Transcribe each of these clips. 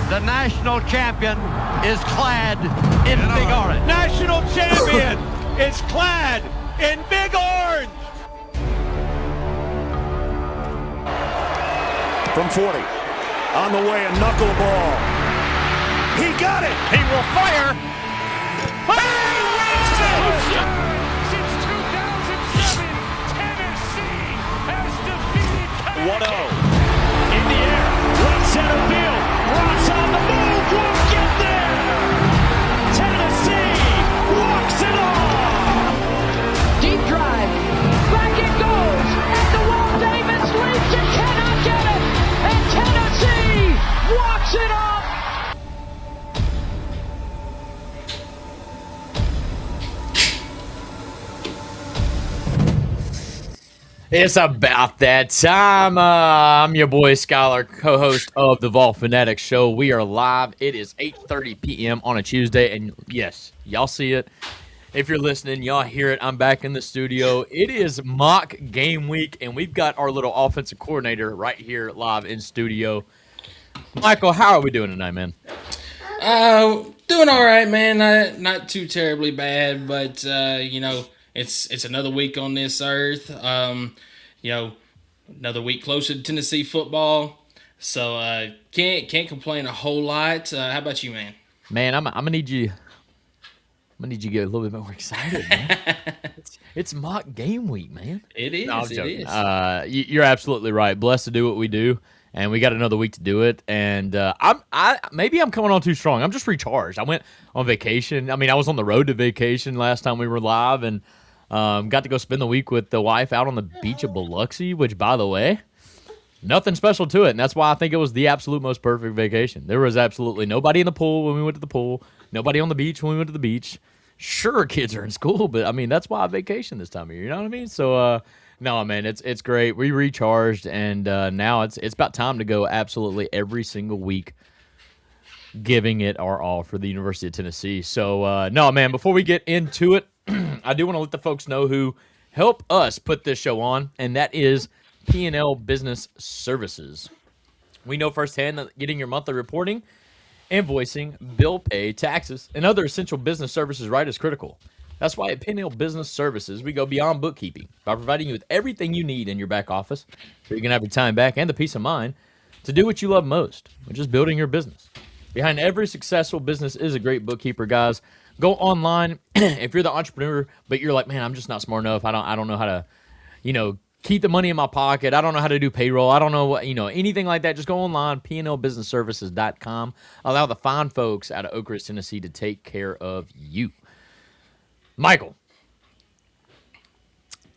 The national champion is clad in big orange. National champion is clad in big orange. From 40, on the way, a knuckleball. He got it. He will fire. Since 2007, Tennessee has defeated 1-0. In the air, right center field. Ross on the move, won't get there. Tennessee walks it off. Deep drive, back it goes, and the Will Davis leaps and cannot get it, and Tennessee walks it off. It's about that time. I'm your boy Skylar, co-host of the Fanatics Show. We are live. It is 8:30 p.m. on a Tuesday, and yes, y'all see it. If you're listening, y'all hear it. I'm back in the studio. It is mock game week, and we've got our little offensive coordinator right here live in studio. Michael, how are we doing tonight, man? Doing all right, man. Not too terribly bad, but it's another week on this earth. Another week closer to Tennessee football. So can't complain a whole lot. How about you, man? Man, I'm gonna need you. I'm gonna need you to get a little bit more excited, man. It's mock game week, man. It is. No, it is. You're absolutely right. Blessed to do what we do, and we got another week to do it. And maybe I'm coming on too strong. I'm just recharged. I went on vacation. I mean, I was on the road to vacation last time we were live, and got to go spend the week with the wife out on the beach of Biloxi, which, by the way, nothing special to it. And that's why I think it was the absolute most perfect vacation. There was absolutely nobody in the pool when we went to the pool, nobody on the beach when we went to the beach. Sure, kids are in school, but I mean, that's why I vacation this time of year. You know what I mean? So, no, man, it's great. We recharged, and now it's about time to go absolutely every single week, giving it our all for the University of Tennessee. So, no, man, before we get into it, I do want to let the folks know who help us put this show on, and that is P&L Business Services. We know firsthand that getting your monthly reporting, invoicing, bill pay, taxes, and other essential business services right is critical. That's why at P&L Business Services, we go beyond bookkeeping by providing you with everything you need in your back office so you can have your time back and the peace of mind to do what you love most, which is building your business. Behind every successful business is a great bookkeeper, guys. Go online if you're the entrepreneur, but you're like, man, I'm just not smart enough. I don't know how to, keep the money in my pocket. I don't know how to do payroll. I don't know what, anything like that. Just go online, pnlbusinessservices.com. Allow the fine folks out of Oak Ridge, Tennessee to take care of you. Michael,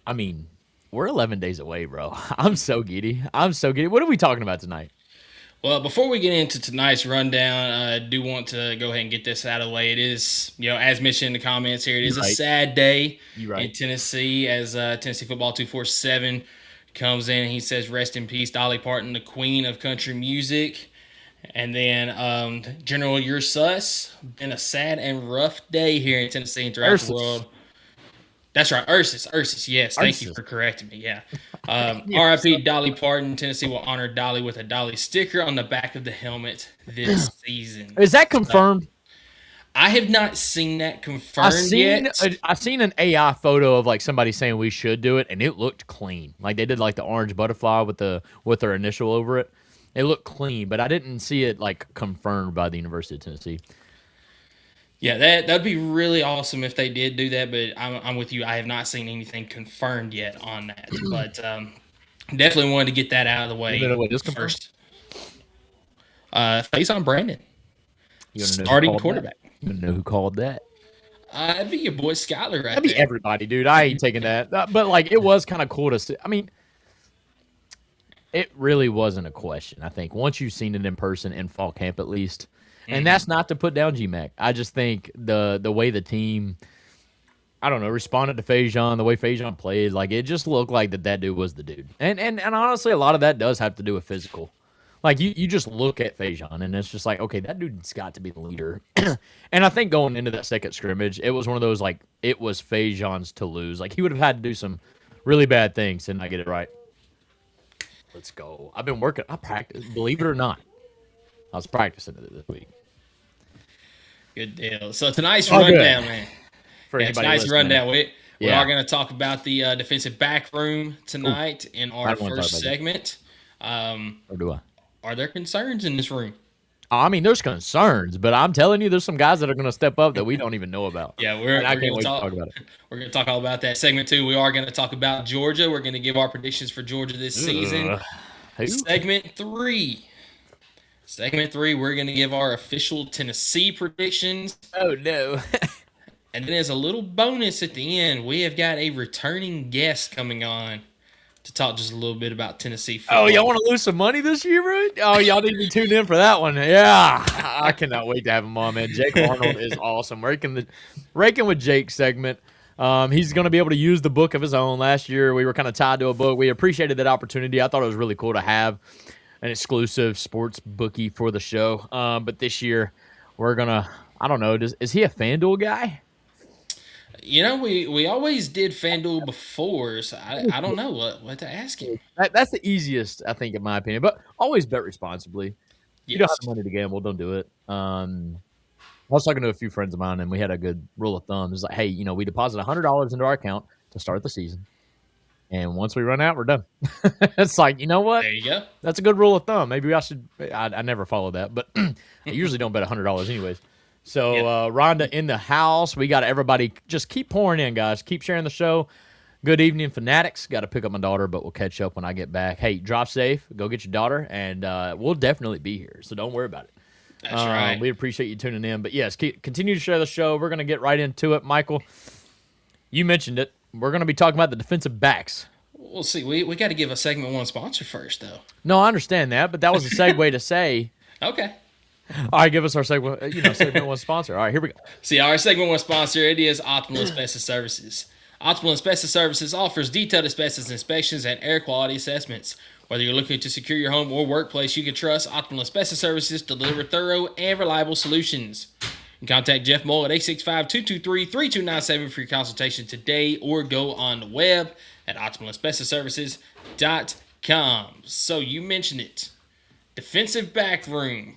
I mean, we're 11 days away, bro. I'm so giddy. What are we talking about tonight? Well, before we get into tonight's rundown, I do want to go ahead and get this out of the way. It is, as mentioned in the comments here, it is a sad day in Tennessee as Tennessee Football 247 comes in and he says, rest in peace, Dolly Parton, the queen of country music. And then, General, you're sus. Been a sad and rough day here in Tennessee and throughout the world. That's right, Ursus, yes. Thank you for correcting me, yeah. RIP Dolly Parton. Tennessee will honor Dolly with a Dolly sticker on the back of the helmet this season. Is that confirmed? I have not seen that confirmed yet. I've seen an AI photo of like somebody saying we should do it, and it looked clean. Like they did like the orange butterfly with their initial over it. It looked clean, but I didn't see it like confirmed by the University of Tennessee. Yeah, that'd be really awesome if they did do that, but I'm with you. I have not seen anything confirmed yet on that, but definitely wanted to get that out of the way first. Face on Brandon, starting quarterback. You don't know who called that? That'd be your boy Skylar That'd be everybody, dude. I ain't taking that. But, like, it was kind of cool to see. I mean, it really wasn't a question, I think. Once you've seen it in person in fall camp at least. And that's not to put down GMAC. I just think the way the team, I don't know, responded to Fajon, the way Fajon played, like it just looked like that dude was the dude. And honestly, a lot of that does have to do with physical. Like you just look at Fajon and it's just like, okay, that dude's got to be the leader. And I think going into that second scrimmage, it was one of those like it was Fajon's to lose. Like he would have had to do some really bad things to not get it right. Let's go. I've been working. I practice. Believe it or not, I was practicing it this week. Good deal. So tonight's rundown, man. For anybody tonight's listening. rundown. We are going to talk about the defensive back room tonight in our first segment. Or do I? Are there concerns in this room? I mean, there's concerns, but I'm telling you, there's some guys that are going to step up that we don't even know about. Yeah, we're going to to talk about it. We're going to talk all about that. Segment 2, we are going to talk about Georgia. We're going to give our predictions for Georgia this season. Segment 3, we're going to give our official Tennessee predictions. Oh, no. And then as a little bonus at the end, we have got a returning guest coming on to talk just a little bit about Tennessee football. Oh, y'all want to lose some money this year, bro? Oh, y'all need to tune in for that one. Yeah. I cannot wait to have him on, man. Jake Arnold is awesome. Raking with Jake segment. He's going to be able to use the book of his own. Last year, we were kind of tied to a book. We appreciated that opportunity. I thought it was really cool to have an exclusive sports bookie for the show. But this year, we're going to, I don't know, is he a FanDuel guy? You know, we always did FanDuel before, so I don't know what to ask him. That's the easiest, I think, in my opinion. But always bet responsibly. Yes. You don't have the money to gamble, don't do it. I was talking to a few friends of mine, and we had a good rule of thumb. It's like, hey, we deposit $100 into our account to start the season. And once we run out, we're done. It's like, you know what? There you go. That's a good rule of thumb. Maybe I should – I never follow that, but I usually don't bet $100 anyways. So, Rhonda in the house. We got everybody. Just keep pouring in, guys. Keep sharing the show. Good evening, Fanatics. Got to pick up my daughter, but we'll catch up when I get back. Hey, drop safe. Go get your daughter, and we'll definitely be here. So don't worry about it. That's right. We appreciate you tuning in. But, yes, continue to share the show. We're going to get right into it. Michael, you mentioned it. We're going to be talking about the defensive backs. We'll see. We got to give a segment 1 sponsor first, though. No, I understand that, but that was a segue to say. Okay. All right, give us our segment 1 sponsor. All right, here we go. See, our segment 1 sponsor, it is Optimal Asbestos Services. Optimal Asbestos Services offers detailed asbestos inspections and air quality assessments. Whether you're looking to secure your home or workplace, you can trust Optimal Asbestos Services to deliver thorough and reliable solutions. You can contact Jeff Moll at 865-223-3297 for your consultation today, or go on the web at optimalasbestosservices.com. So you mentioned it. Defensive back room.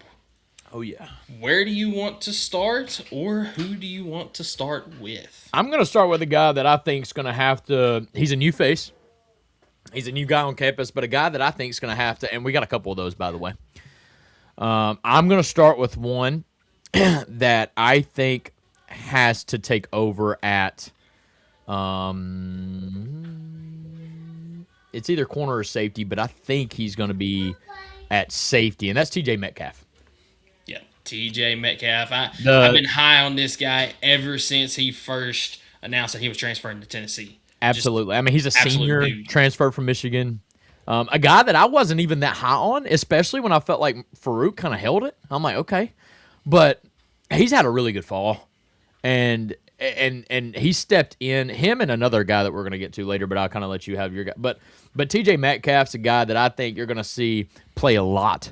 Oh, yeah. Where do you want to start, or who do you want to start with? I'm going to start with a guy that I think is going to have to – he's a new face. He's a new guy on campus, but a guy that I think is going to have to – and we got a couple of those, by the way. I'm going to start with one that I think has to take over at it's either corner or safety, but I think he's going to be at safety, and that's TJ Metcalf. TJ Metcalf. I've been high on this guy ever since he first announced that he was transferring to Tennessee. Absolutely. I mean, he's a senior, transferred from Michigan. A guy that I wasn't even that high on, especially when I felt like Farouk kind of held it. I'm like, okay. But he's had a really good fall. And he stepped in, him and another guy that we're going to get to later, but I'll kind of let you have your guy. But TJ Metcalf's a guy that I think you're going to see play a lot.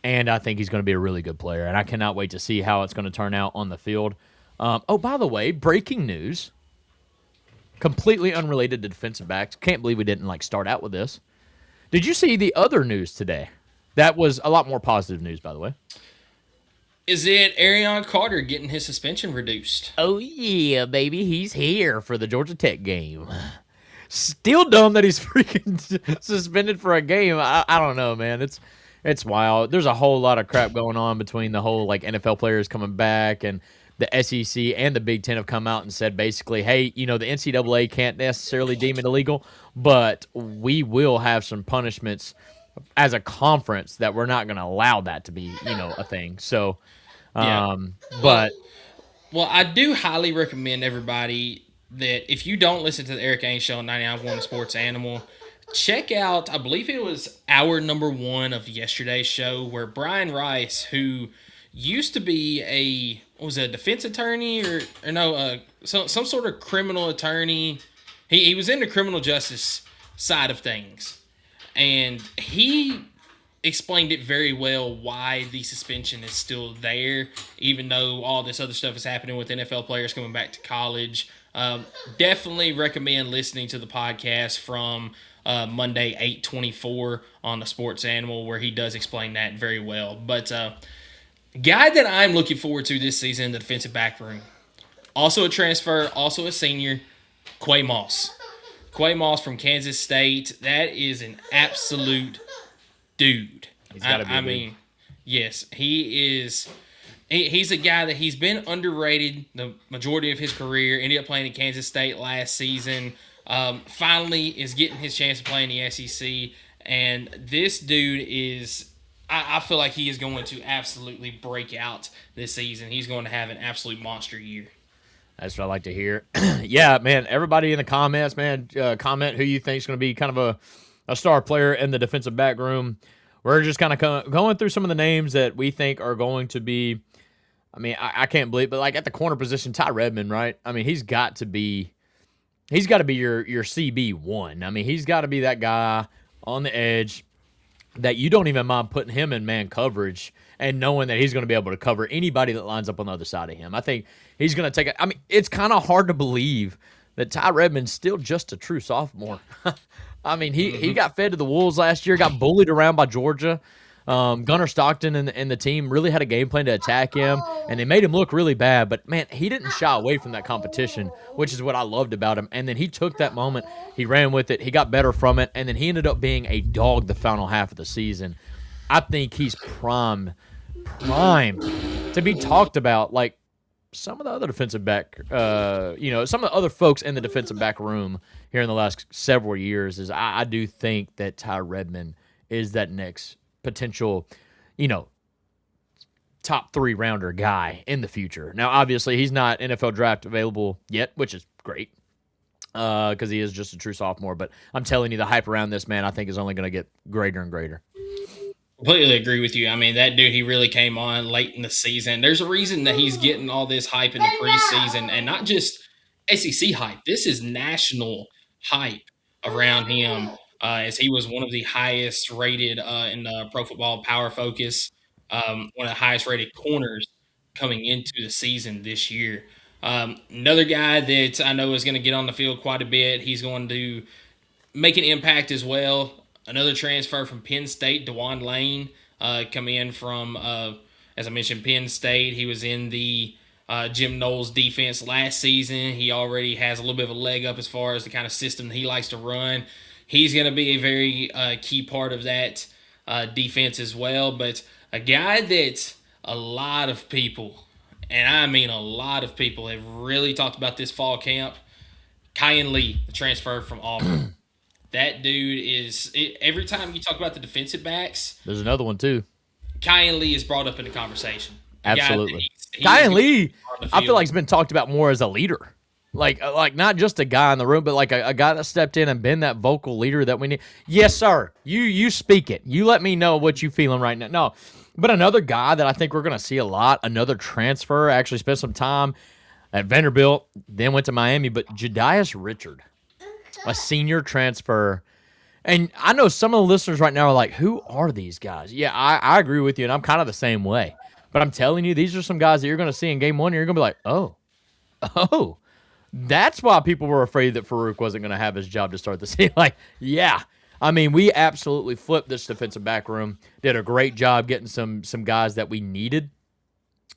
And I think he's going to be a really good player. And I cannot wait to see how it's going to turn out on the field. By the way, breaking news. Completely unrelated to defensive backs. Can't believe we didn't start out with this. Did you see the other news today? That was a lot more positive news, by the way. Is it Arion Carter getting his suspension reduced? Oh, yeah, baby. He's here for the Georgia Tech game. Still dumb that he's freaking suspended for a game. I don't know, man. It's wild. There's a whole lot of crap going on between the whole NFL players coming back, and the SEC and the Big Ten have come out and said basically, hey, the NCAA can't necessarily deem it illegal, but we will have some punishments as a conference that we're not going to allow that to be, a thing. So, but. Well, I do highly recommend everybody that if you don't listen to the Eric Ainge Show on 99.1 Sports Animal, check out, I believe it was hour number 1 of yesterday's show, where Brian Rice, who used to be a defense attorney some sort of criminal attorney. He was in the criminal justice side of things. And he explained it very well why the suspension is still there, even though all this other stuff is happening with NFL players coming back to college. Definitely recommend listening to the podcast from Monday, 8/24 on the Sports Animal, where he does explain that very well. But guy that I'm looking forward to this season in the defensive back room, also a transfer, also a senior, Quay Moss. Quay Moss from Kansas State. That is an absolute dude. I mean, yes, he is. He's a guy that he's been underrated the majority of his career. Ended up playing in Kansas State last season. Finally is getting his chance to play in the SEC. And this dude is, I feel like he is going to absolutely break out this season. He's going to have an absolute monster year. That's what I like to hear. Yeah, man, everybody in the comments, man, comment who you think is going to be kind of a star player in the defensive back room. We're just kind of going through some of the names that we think are going to be, I mean, I can't believe, but like at the corner position, Ty Redmond, right? I mean, he's got to be your CB1. I mean, he's got to be that guy on the edge that you don't even mind putting him in man coverage and knowing that he's going to be able to cover anybody that lines up on the other side of him. I think he's going to take it. I mean, it's kind of hard to believe that Ty Redmond's still just a true sophomore. I mean, he got fed to the wolves last year, got bullied around by Georgia. Gunnar Stockton and the team really had a game plan to attack him, and they made him look really bad. But, man, he didn't shy away from that competition, which is what I loved about him. And then he took that moment. He ran with it. He got better from it. And then he ended up being a dog the final half of the season. I think he's prime to be talked about like some of the other defensive back, some of the other folks in the defensive back room here in the last several years is I do think that Ty Redmond is that next potential, top 3 rounder guy in the future. Now, obviously, he's not NFL draft available yet, which is great because he is just a true sophomore. But I'm telling you, the hype around this man, I think, is only going to get greater and greater. Completely agree with you. I mean, that dude, he really came on late in the season. There's a reason that he's getting all this hype in the preseason, and not just SEC hype. This is national hype around him, as he was one of the highest rated in the Pro Football Power Focus, one of the highest rated corners coming into the season this year. Another guy that I know is going to get on the field quite a bit. He's going to make an impact as well. Another transfer from Penn State, DeJuan Lane, come in from, as I mentioned, Penn State. He was in the Jim Knowles defense last season. He already has a little bit of a leg up as far as the kind of system that he likes to run. He's going to be a very key part of that defense as well. But a guy that a lot of people, and I mean a lot of people, have really talked about this fall camp, Kyan Lee, the transfer from Auburn. That dude is – every time you talk about the defensive backs – there's another one too. Kyan Lee is brought up in the conversation. Absolutely. Kyan Lee, I feel like he's been talked about more as a leader. Like not just a guy in the room, but like a guy that stepped in and been that vocal leader that we need. Yes, sir. You speak it. You let me know what you feeling right now. No, but another guy that I think we're going to see a lot, another transfer, actually spent some time at Vanderbilt, then went to Miami, but Jadias Richard. A senior transfer. And I know some of the listeners right now are like, who are these guys? Yeah, I agree with you, and I'm kind of the same way. But I'm telling you, these are some guys that you're going to see in game 1, and you're going to be like, oh. That's why people were afraid that Farouk wasn't going to have his job to start the season. Like, yeah. I mean, we absolutely flipped this defensive back room. Did a great job getting some guys that we needed.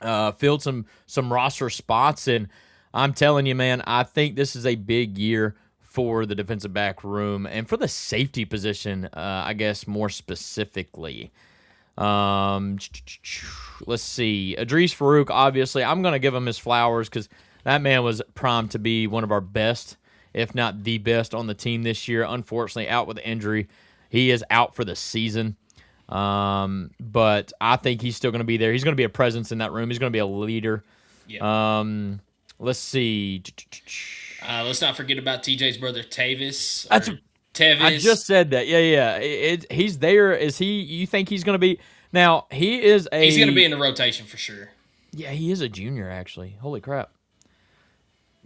Filled some roster spots, and I'm telling you, man, I think this is a big year for the defensive back room and for the safety position, I guess more specifically. Let's see. Idris Farouk, obviously, I'm going to give him his flowers because that man was primed to be one of our best, if not the best, on the team this year. Unfortunately, out with injury. He is out for the season. But I think he's still going to be there. He's going to be a presence in that room. He's going to be a leader. Yeah. Let's see. Let's not forget about TJ's brother, Tavis. Tevis. I just said that. Yeah. He's there. Is he? You think he's going to be? Now, he's going to be in the rotation for sure. Yeah, he is a junior, actually. Holy crap.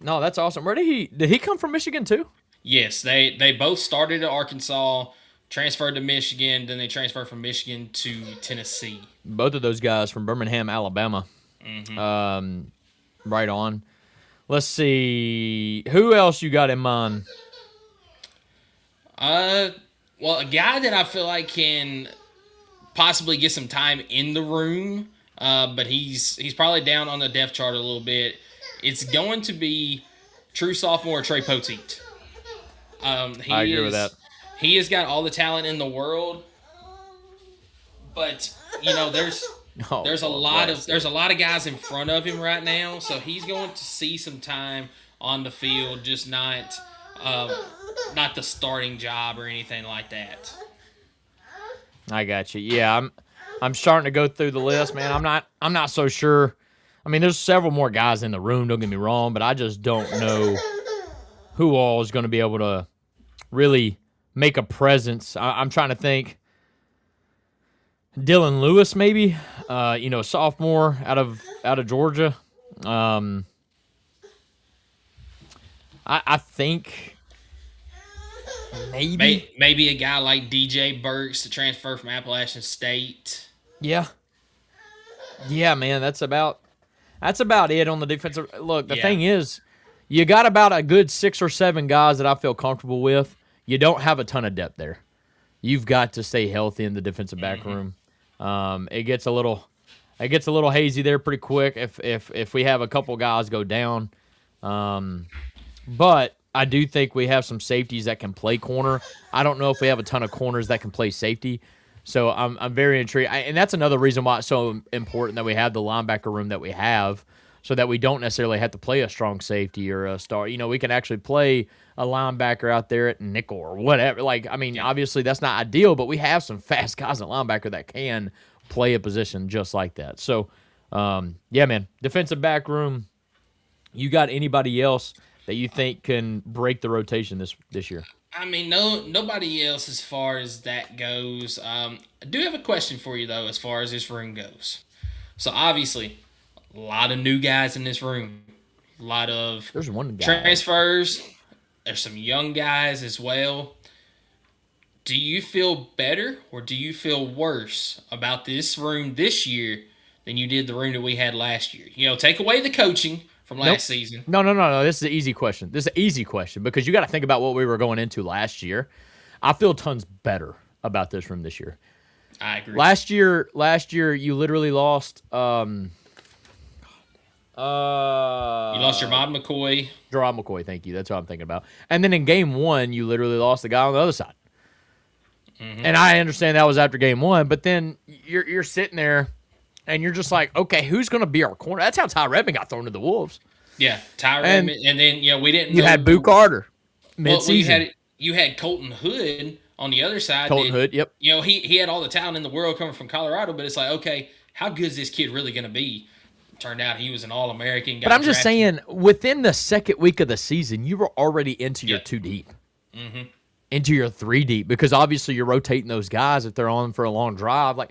No, that's awesome. Where did he come from? Michigan, too? Yes, they both started at Arkansas, transferred to Michigan, then they transferred from Michigan to Tennessee. Both of those guys from Birmingham, Alabama. Mm-hmm. Right on. Let's see. Who else you got in mind? Well, a guy that I feel like can possibly get some time in the room, but he's probably down on the depth chart a little bit. It's going to be true sophomore Trey Poteet. I agree with that. He has got all the talent in the world, but there's a lot of guys in front of him right now, so he's going to see some time on the field, just not the starting job or anything like that. I got you. Yeah, I'm starting to go through the list, man. I'm not so sure. I mean, there's several more guys in the room, don't get me wrong, but I just don't know who all is going to be able to really make a presence. I'm trying to think. Dylan Lewis, maybe, sophomore out of Georgia. I think maybe a guy like DJ Burks to transfer from Appalachian State. Yeah, man, that's about it on the defensive. Look, the thing is, you got about a good 6 or 7 guys that I feel comfortable with. You don't have a ton of depth there. You've got to stay healthy in the defensive back room. It gets a little hazy there pretty quick if we have a couple guys go down. But I do think we have some safeties that can play corner. I don't know if we have a ton of corners that can play safety. So I'm very intrigued. And that's another reason why it's so important that we have the linebacker room that we have, so that we don't necessarily have to play a strong safety or a star. We can actually play a linebacker out there at nickel or whatever. Obviously that's not ideal, but we have some fast guys at linebacker that can play a position just like that. So, man, defensive back room, you got anybody else that you think can break the rotation this year? I mean, nobody else as far as that goes. I do have a question for you, though, as far as this room goes. So, obviously, a lot of new guys in this room. A lot of There's one guy. transfers. There's some young guys as well. Do you feel better or do you feel worse about this room this year than you did the room that we had last year? Take away the coaching from last season. No. This is an easy question. This is an easy question because you got to think about what we were going into last year. I feel tons better about this room this year. I agree. Last year you literally lost. You lost Gerard McCoy. Gerard McCoy, thank you. That's what I'm thinking about. And then in game 1, you literally lost the guy on the other side. Mm-hmm. And I understand that was after game 1, but then you're sitting there and you're just like, okay, who's going to be our corner? That's how Ty Redmond got thrown to the Wolves. Yeah, Ty Redmond. And then, we didn't You had Boo Carter mid-season. Well, you had Colton Hood on the other side. Colton Hood, yep. He had all the talent in the world coming from Colorado, but it's like, okay, how good is this kid really going to be? Turned out he was an All-American. But I'm just saying, within the second week of the season, you were already into your 2 deep. Mm-hmm. Into your 3 deep, because obviously you're rotating those guys if they're on for a long drive. I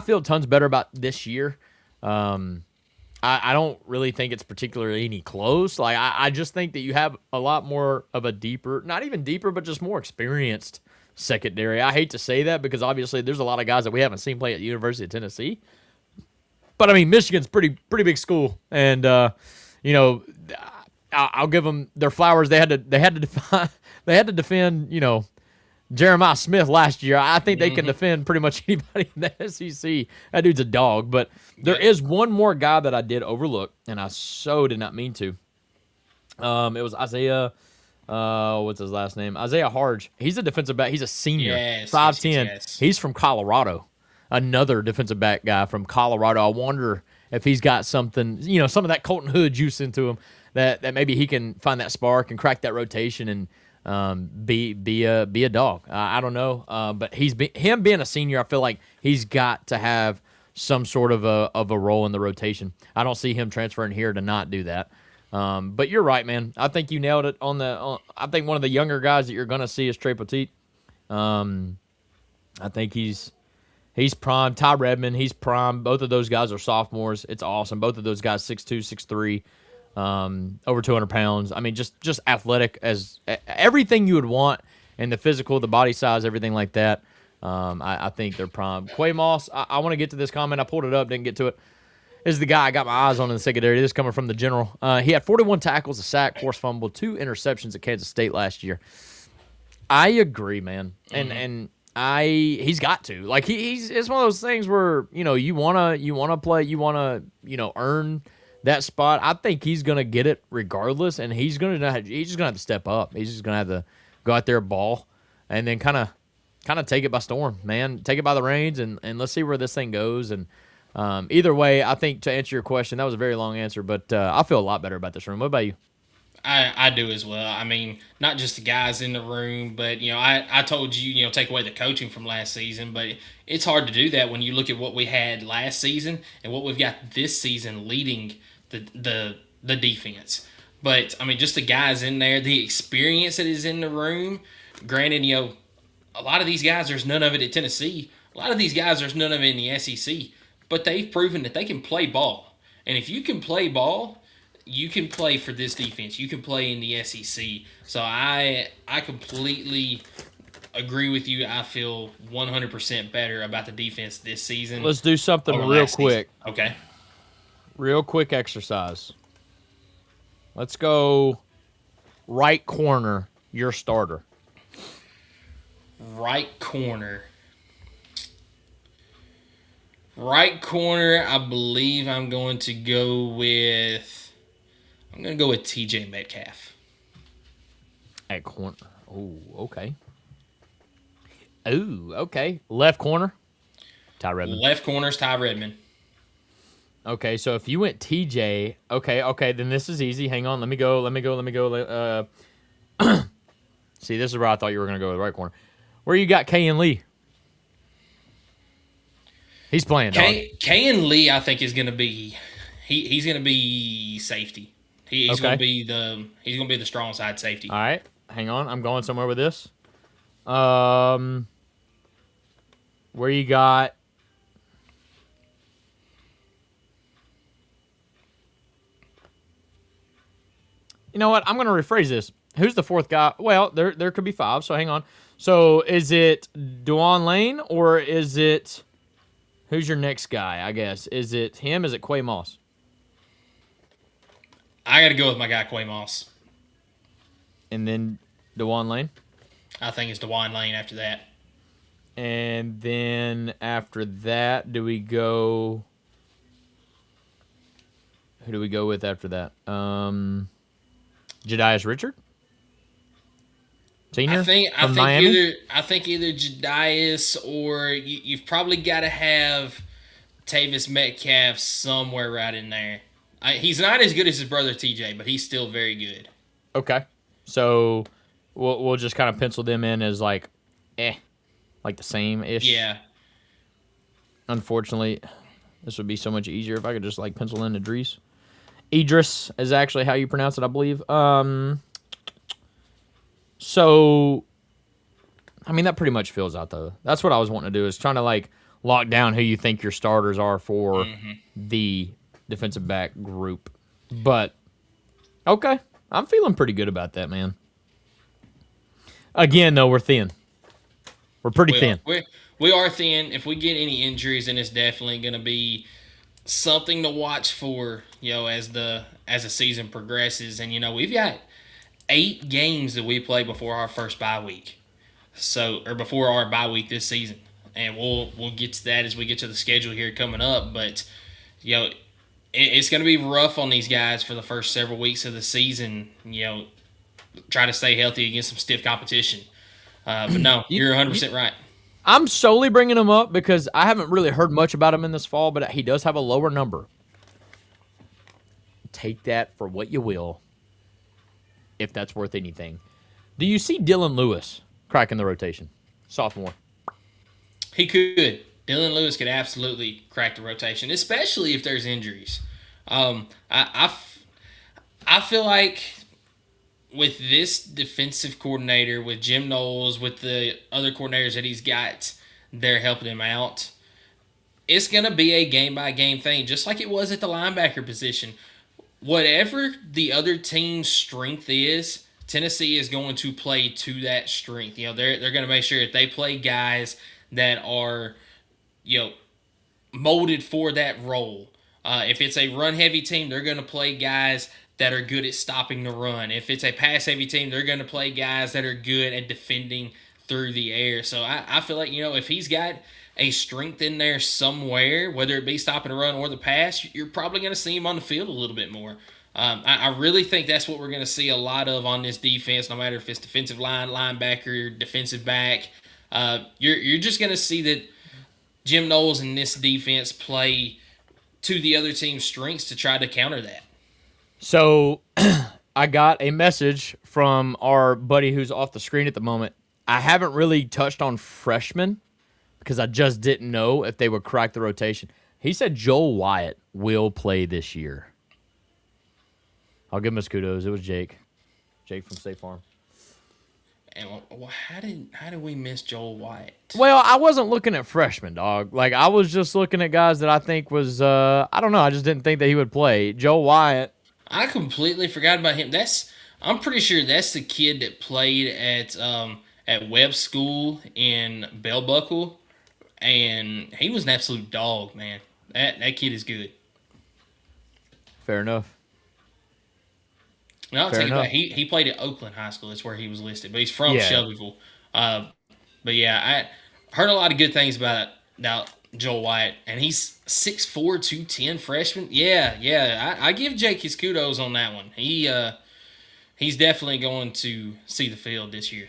feel tons better about this year. I don't really think it's particularly any close. I just think that you have a lot more of a deeper, not even deeper, but just more experienced secondary. I hate to say that because obviously there's a lot of guys that we haven't seen play at the University of Tennessee. But, Michigan's pretty big school. And, I'll give them their flowers. They had to defend, Jeremiah Smith last year. I think they can defend pretty much anybody in the SEC. That dude's a dog. But there is one more guy that I did overlook, and I so did not mean to. It was Isaiah. What's his last name? Isaiah Harge. He's a defensive back. He's a senior, 5'10". Yes. He's from Colorado. Another defensive back guy from Colorado. I wonder if he's got something, some of that Colton Hood juice into him that maybe he can find that spark and crack that rotation and be a dog. I don't know, but him being a senior, I feel like he's got to have some sort of a role in the rotation. I don't see him transferring here to not do that. But you're right, man. I think you nailed it I think one of the younger guys that you're going to see is Trey Poteet. I think he's prime. Ty Redmond, he's prime. Both of those guys are sophomores. It's awesome. Both of those guys 6'2", 6'3", over 200 pounds. Just athletic as everything you would want, and the physical, the body size, everything like that. I think they're prime. Quay Moss, I want to get to this comment. I pulled it up, didn't get to it. This is the guy I got my eyes on in the secondary. This is coming from the general. He had 41 tackles, a sack, forced fumble, 2 interceptions at Kansas State last year. I agree, man. And he's got to. Like it's one of those things where, you wanna play, you wanna, earn that spot. I think he's gonna get it regardless, and he's just gonna have to step up. He's just gonna have to go out there, ball, and then kind of take it by storm, man. Take it by the reins, and let's see where this thing goes. And either way, I think to answer your question, that was a very long answer, but I feel a lot better about this room. What about you? I do as well. I mean, not just the guys in the room, but, I told you, take away the coaching from last season, but it's hard to do that when you look at what we had last season and what we've got this season leading the defense. But, I mean, just the guys in there, the experience that is in the room. Granted, a lot of these guys, there's none of it at Tennessee. A lot of these guys, there's none of it in the SEC. But they've proven that they can play ball. And if you can play ball, you can play for this defense. You can play in the SEC. So I completely agree with you. I feel 100% better about the defense this season. Let's do something real quick. Season. Okay. Real quick exercise. Let's go right corner, your starter. Right corner. Right corner, I believe I'm going to go with TJ Metcalf. At corner. Oh, okay. Oh, okay. Left corner, Ty Redmond. Left corner is Ty Redmond. Okay, so if you went TJ, okay, then this is easy. Hang on, let me go. See, this is where I thought you were going to go with right corner. Where you got K and Lee? He's playing, dog. K and Lee, I think, is going to be he's going to be safety. He's going to be the strong side safety. All right, hang on. I'm going somewhere with this. Where you got? You know what? I'm going to rephrase this. Who's the fourth guy? Well, there could be five, so hang on. So is it Dwan Lane or is it who's your next guy, I guess? Is it him? Is it Quay Moss? I got to go with my guy, Quay Moss. And then Dwan Lane? I think it's Dwan Lane after that. And then after that, do we go... Who do we go with after that? Jedias Richard? Senior? I think Miami? either Jedias or you've probably got to have Tavis Metcalf somewhere right in there. He's not as good as his brother TJ, but he's still very good. Okay. So we'll just kind of pencil them in as like the same-ish. Yeah. Unfortunately, this would be so much easier if I could just like pencil in Idris. Idris is actually how you pronounce it, I believe. So, I mean, that pretty much fills out though. That's what I was wanting to do, is trying to like lock down who you think your starters are for the defensive back group. But okay, I'm feeling pretty good about that, man. Again, though, we're thin. We're pretty thin. We are thin. If we get any injuries, then it's definitely going to be something to watch for, as the season progresses. And we've got 8 games that we play before our first bye week, or before our bye week this season, and we'll get to that as we get to the schedule here coming up. But it's going to be rough on these guys for the first several weeks of the season. Try to stay healthy against some stiff competition. But no, you're 100% right. I'm solely bringing him up because I haven't really heard much about him in this fall, but he does have a lower number. Take that for what you will, if that's worth anything. Do you see Dylan Lewis cracking the rotation? Sophomore. He could. Dylan Lewis could absolutely crack the rotation, especially if there's injuries. I feel like with this defensive coordinator, with Jim Knowles, with the other coordinators that he's got, they're helping him out. It's going to be a game-by-game thing, just like it was at the linebacker position. Whatever the other team's strength is, Tennessee is going to play to that strength. They're going to make sure that they play guys that are, molded for that role. If it's a run-heavy team, they're going to play guys that are good at stopping the run. If it's a pass-heavy team, they're going to play guys that are good at defending through the air. So I feel like, if he's got a strength in there somewhere, whether it be stopping the run or the pass, you're probably going to see him on the field a little bit more. I really think that's what we're going to see a lot of on this defense, no matter if it's defensive line, linebacker, defensive back. You're just going to see that Jim Knowles and this defense play to the other team's strengths to try to counter that. So I got a message from our buddy who's off the screen at the moment. I haven't really touched on freshmen because I just didn't know if they would crack the rotation. He said Joel Wyatt will play this year. I'll give him his kudos. It was Jake from State Farm. And how did we miss Joel Wyatt? Well, I wasn't looking at freshmen, dog. Like, I was just looking at guys that I think was, I don't know. I just didn't think that he would play. Joel Wyatt. I completely forgot about him. I'm pretty sure that's the kid that played at Webb School in Bell Buckle, and he was an absolute dog, man. That kid is good. Fair enough. No, I'll take it back. He played at Oakland High School. That's where he was listed, but he's from Shelbyville. But yeah, I heard a lot of good things about Joel Wyatt, and he's 6'4", 210 freshman. Yeah. I give Jake his kudos on that one. He's definitely going to see the field this year.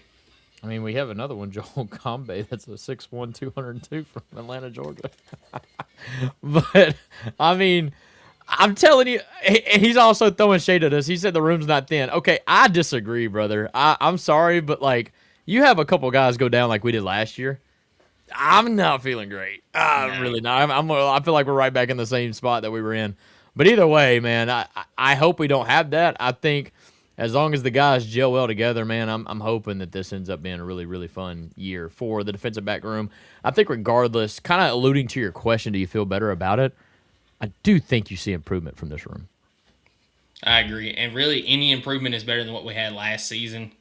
I mean, we have another one, Joel Combe, that's a 6'1", 202 from Atlanta, Georgia. But, I mean, I'm telling you, he's also throwing shade at us. He said the room's not thin. Okay, I disagree, brother. I'm sorry, but, like, you have a couple guys go down like we did last year. I'm not feeling great. I'm really not. I feel like we're right back in the same spot that we were in. But either way, man, I hope we don't have that. I think as long as the guys gel well together, man, I'm hoping that this ends up being a really, really fun year for the defensive back room. I think regardless, kind of alluding to your question, do you feel better about it? I do think you see improvement from this room. I agree. And really, any improvement is better than what we had last season.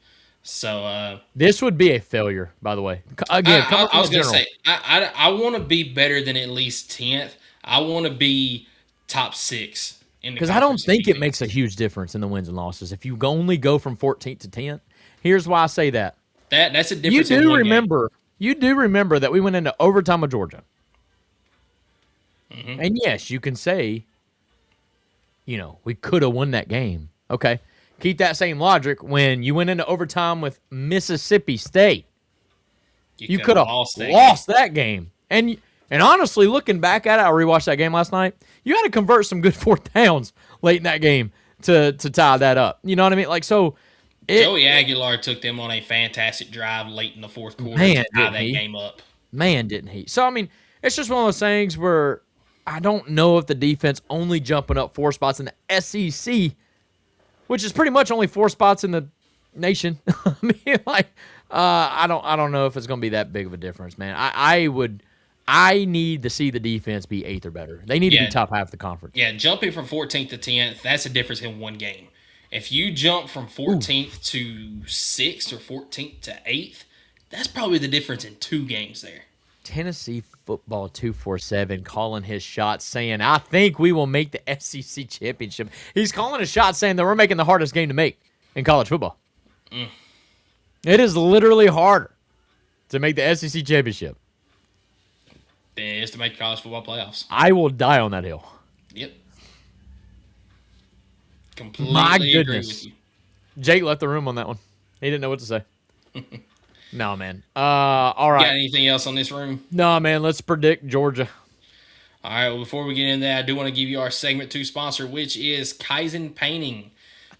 So this would be a failure, by the way. Again, I was going to say, I want to be better than at least 10th. I want to be top 6. Because I don't think it makes a huge difference in the wins and losses. If you only go from 14th to 10th, here's why I say that. That's a difference. You do remember that we went into overtime with Georgia. Mm-hmm. And yes, you can say, we could have won that game. Okay. Keep that same logic when you went into overtime with Mississippi State. You could have lost that game. And honestly, looking back at it, I rewatched that game last night. You had to convert some good fourth downs late in that game to tie that up. You know what I mean? Like, so Joey Aguilar took them on a fantastic drive late in the fourth quarter to tie that game up. Man, didn't he? So, I mean, it's just one of those things where I don't know if the defense only jumping up 4 spots in the SEC, which is pretty much only 4 spots in the nation. I mean, like, I don't know if it's going to be that big of a difference, man. I need to see the defense be 8th or better. They need to be top half of the conference. Yeah, jumping from 14th to 10th, that's a difference in one game. If you jump from 14th to 6th or 14th to 8th, that's probably the difference in 2 games there. Tennessee Football 247 calling his shot, saying, I think we will make the SEC championship. He's calling a shot saying that we're making the hardest game to make in college football. It is literally harder to make the SEC championship than it is to make college football playoffs. I will die on that hill. Yep. Completely My agree goodness. with you. Jake left the room on that one. He didn't know what to say. No, man. All right. Got anything else on this room? No, man. Let's predict Georgia. All right. Well, before we get into that, I do want to give you our segment 2 sponsor, which is Kaizen Painting.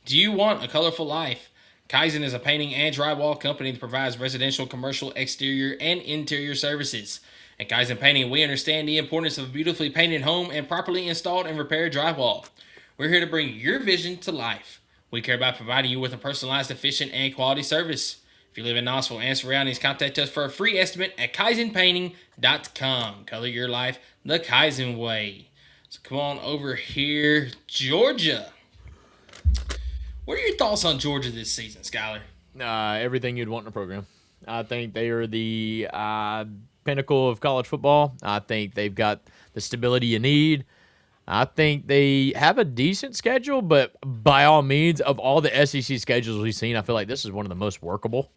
Do you want a colorful life? Kaizen is a painting and drywall company that provides residential, commercial, exterior, and interior services. At Kaizen Painting, we understand the importance of a beautifully painted home and properly installed and repaired drywall. We're here to bring your vision to life. We care about providing you with a personalized, efficient, and quality service. If you live in Knoxville and surroundings, contact us for a free estimate at KaizenPainting.com. Color your life the Kaizen way. So come on over here, Georgia. What are your thoughts on Georgia this season, Skylar? Everything you'd want in a program. I think they are the pinnacle of college football. I think they've got the stability you need. I think they have a decent schedule, but by all means, of all the SEC schedules we've seen, I feel like this is one of the most workable.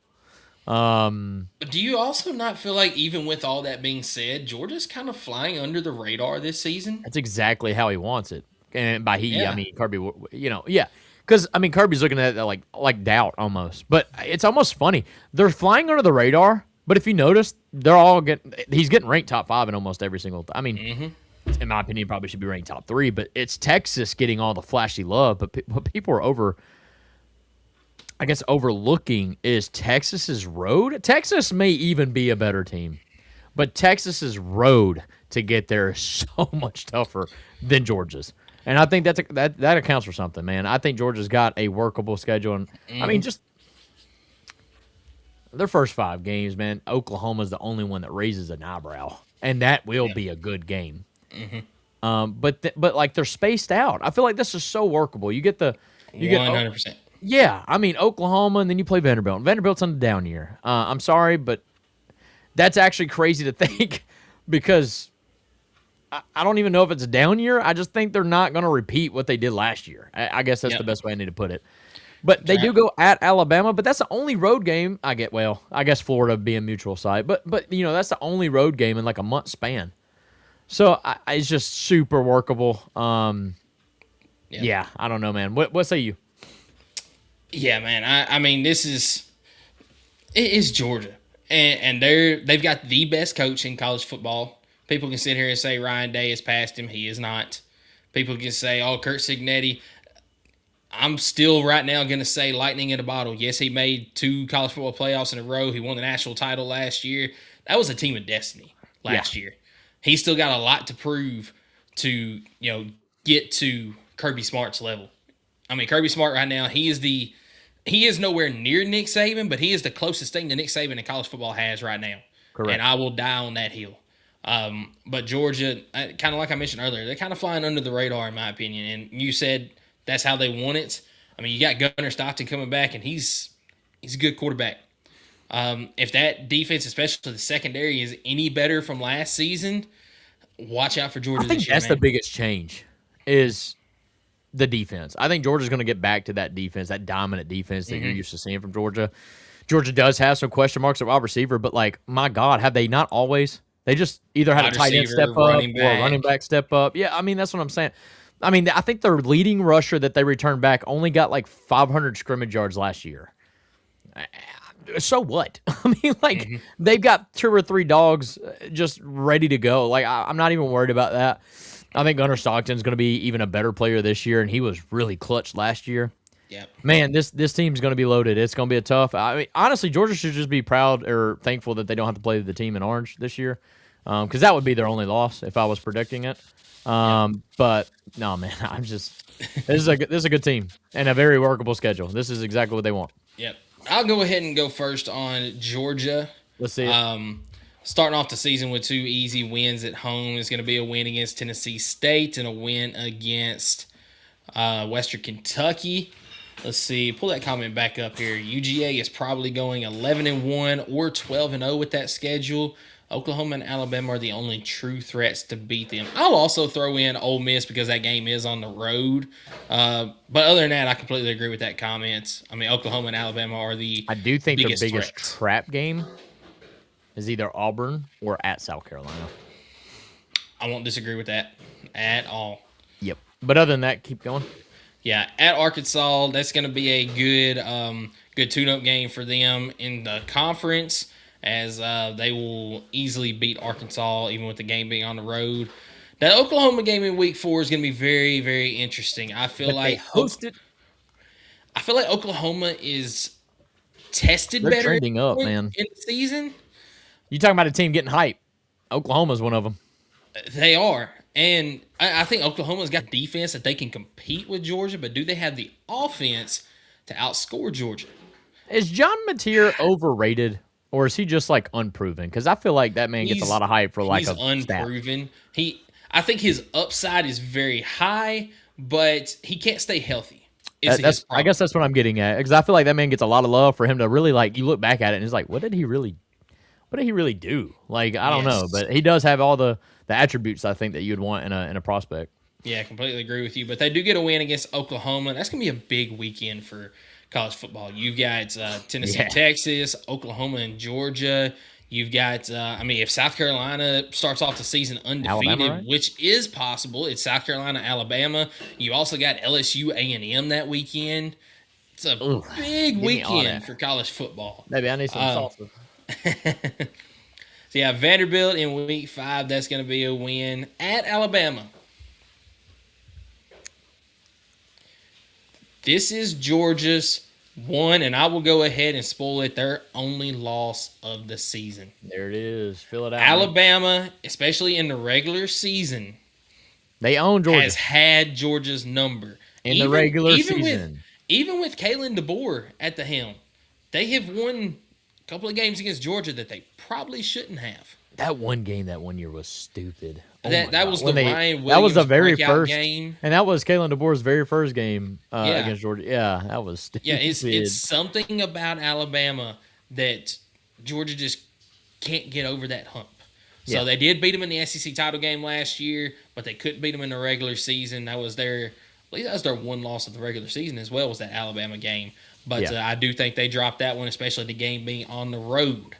But do you also not feel like, even with all that being said, Georgia's kind of flying under the radar this season? That's exactly how he wants it. And by he, Yeah. I mean Kirby, yeah. Because, I mean, Kirby's looking at it like doubt almost. But it's almost funny. They're flying under the radar, but if you notice, he's getting ranked top 5 in almost every single – I mean, in my opinion, probably should be ranked top 3, but it's Texas getting all the flashy love. But what people are overlooking is Texas's road. Texas may even be a better team, but Texas's road to get there is so much tougher than Georgia's. And I think that accounts for something, man. I think Georgia's got a workable schedule. And I mean, just their first 5 games, man, Oklahoma's the only one that raises an eyebrow, and that will be a good game. But like they're spaced out. I feel like this is so workable. You get 100%. Yeah, I mean Oklahoma, and then you play Vanderbilt. And Vanderbilt's on the down year. I'm sorry, but that's actually crazy to think because I don't even know if it's a down year. I just think they're not going to repeat what they did last year. I guess that's the best way I need to put it. But they do go at Alabama, but that's the only road game I get. Well, I guess Florida being mutual site, but that's the only road game in like a month span. So it's just super workable. Yeah, I don't know, man. What say you? Yeah, man. I mean, it is Georgia, and they've got the best coach in college football. People can sit here and say Ryan Day is past him. He is not. People can say, oh, Kurt Cignetti. I'm still right now going to say lightning in a bottle. Yes, he made 2 college football playoffs in a row. He won the national title last year. That was a team of destiny last year. He's still got a lot to prove to, get to Kirby Smart's level. I mean, Kirby Smart right now, he is nowhere near Nick Saban, but he is the closest thing to Nick Saban in college football has right now. Correct. And I will die on that hill. But Georgia, kind of like I mentioned earlier, they're kind of flying under the radar in my opinion. And you said that's how they want it. I mean, you got Gunnar Stockton coming back, and he's a good quarterback. If that defense, especially the secondary, is any better from last season, watch out for Georgia I think this year, that's the biggest change is the defense. I think Georgia's going to get back to that defense, that dominant defense that you're used to seeing from Georgia. Georgia does have some question marks at wide receiver, but, like, my God, have they not always? They just either had a tight end step up or a running back step up. Yeah, I mean, that's what I'm saying. I mean, I think their leading rusher that they returned back only got like 500 scrimmage yards last year. So what? I mean, like, they've got 2 or 3 dogs just ready to go. Like, I'm not even worried about that. I think Gunnar Stockton's going to be even a better player this year, and he was really clutch last year. Yeah, man, this team's going to be loaded. It's going to be a tough. I mean, honestly, Georgia should just be proud or thankful that they don't have to play the team in orange this year, because that would be their only loss if I was predicting it. But no, man, this is a good team and a very workable schedule. This is exactly what they want. Yep. I'll go ahead and go first on Georgia. Let's see it. Starting off the season with 2 easy wins at home is going to be a win against Tennessee State and a win against Western Kentucky. Let's see. Pull that comment back up here. UGA is probably going 11-1 or 12-0 with that schedule. Oklahoma and Alabama are the only true threats to beat them. I'll also throw in Ole Miss because that game is on the road. But other than that, I completely agree with that comment. I mean, Oklahoma and Alabama are I do think biggest the biggest threats. trap game is either Auburn or at South Carolina. I won't disagree with that at all. Yep. But other than that, keep going. Yeah, at Arkansas, that's going to be a good tune-up game for them in the conference, as they will easily beat Arkansas, even with the game being on the road. That Oklahoma game in Week 4 is going to be very, very interesting. I feel like Oklahoma is tested They're better trending up, man. in the season. You talking about a team getting hype? Oklahoma's one of them. They are. And I think Oklahoma's got defense that they can compete with Georgia, but do they have the offense to outscore Georgia? Is John Mateer overrated, or is he just like unproven? Because I feel like that man gets a lot of hype for like he's unproven. I think his upside is very high, but he can't stay healthy. I guess that's what I'm getting at, because I feel like that man gets a lot of love for him to really, like, you look back at it and it's like, what did he really do? Like, I don't know, but he does have all the attributes I think that you'd want in a prospect. Yeah, completely agree with you. But they do get a win against Oklahoma. That's going to be a big weekend for college football. You've got Tennessee, Texas, Oklahoma, and Georgia. You've got, if South Carolina starts off the season undefeated, Alabama, right? which is possible, it's South Carolina, Alabama. You also got LSU, A&M that weekend. It's a big weekend for college football. Maybe I need some salsa. So, yeah, Vanderbilt in week 5, that's going to be a win at Alabama. This is Georgia's one, and I will go ahead and spoil it, their only loss of the season. There it is. Fill it out. Alabama, especially in the regular season, they own Georgia. Has had Georgia's number. In the regular season. Even with Kalen DeBoer at the helm, they have won a couple of games against Georgia that they probably shouldn't have. That one game that one year was stupid. That was the Ryan Williams that was the very first game. And that was Kalen DeBoer's very first game against Georgia. Yeah, that was stupid. Yeah, it's something about Alabama that Georgia just can't get over that hump. So they did beat them in the SEC title game last year, but they couldn't beat them in the regular season. That was their one loss of the regular season as well, was that Alabama game. But I do think they dropped that one, especially the game being on the road.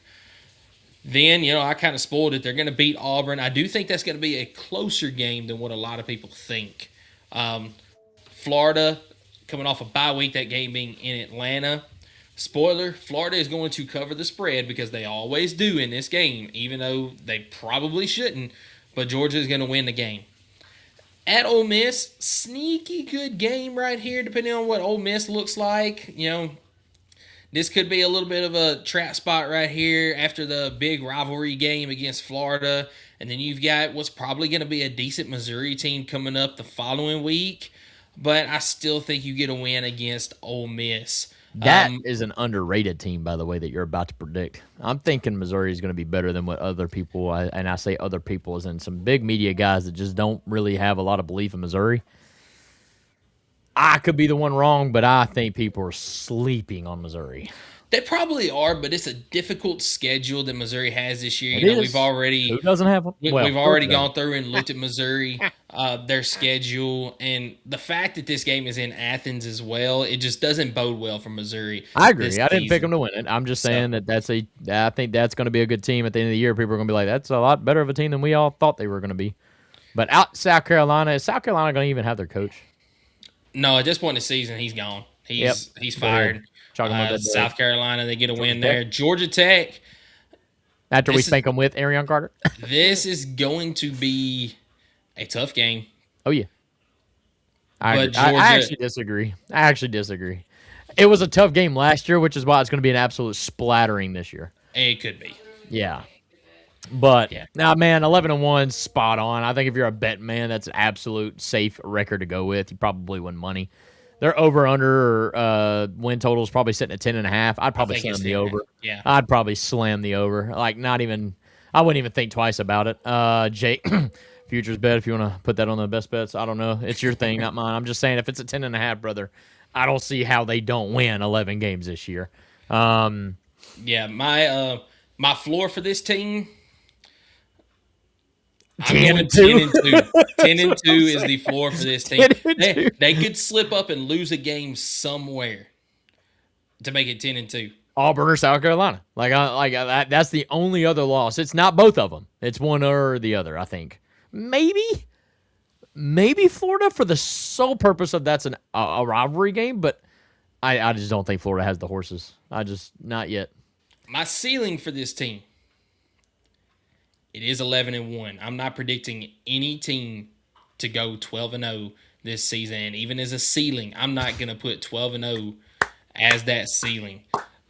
Then, I kind of spoiled it. They're going to beat Auburn. I do think that's going to be a closer game than what a lot of people think. Florida, coming off a bye week, that game being in Atlanta. Spoiler, Florida is going to cover the spread because they always do in this game, even though they probably shouldn't. But Georgia is going to win the game. At Ole Miss, sneaky good game right here, depending on what Ole Miss looks like. This could be a little bit of a trap spot right here after the big rivalry game against Florida. And then you've got what's probably going to be a decent Missouri team coming up the following week. But I still think you get a win against Ole Miss. That is an underrated team, by the way, that you're about to predict. I'm thinking Missouri is going to be better than what other people, and I say other people as in some big media guys that just don't really have a lot of belief in Missouri. I could be the one wrong, but I think people are sleeping on Missouri. They probably are, but it's a difficult schedule that Missouri has this year. We've already Who doesn't have one? We've already gone through and looked at Missouri, their schedule, and the fact that this game is in Athens as well, it just doesn't bode well for Missouri. I agree. I didn't pick them to win it. I'm just saying I think that's going to be a good team at the end of the year. People are going to be like, that's a lot better of a team than we all thought they were going to be. But out South Carolina, is South Carolina going to even have their coach? No, at this point in the season, he's gone. He's fired. South Carolina, they get a win there. Georgia Tech. After we spank them with Arion Carter. This is going to be a tough game. Oh, yeah. I actually disagree. It was a tough game last year, which is why it's going to be an absolute splattering this year. It could be. Yeah. But, now, man, 11-1, spot on. I think if you're a bet man, that's an absolute safe record to go with. You probably win money. Their over-under win total is probably sitting at 10.5. I'd probably slam the over. Yeah. I'd probably slam the over. I wouldn't even think twice about it. Jake, futures bet, if you want to put that on the best bets, I don't know. It's your thing, not mine. I'm just saying, if it's a 10.5, brother, I don't see how they don't win 11 games this year. My floor for this team, 10-2. 10-2 is the floor for this team. They could slip up and lose a game somewhere to make it 10-2. Auburn or South Carolina. That's the only other loss. It's not both of them. It's one or the other, I think. Maybe Florida for the sole purpose of that's a rivalry game, but I just don't think Florida has the horses. Not yet. My ceiling for this team, it is 11-1. I'm not predicting any team to go 12-0 this season. And even as a ceiling, I'm not going to put 12-0 as that ceiling.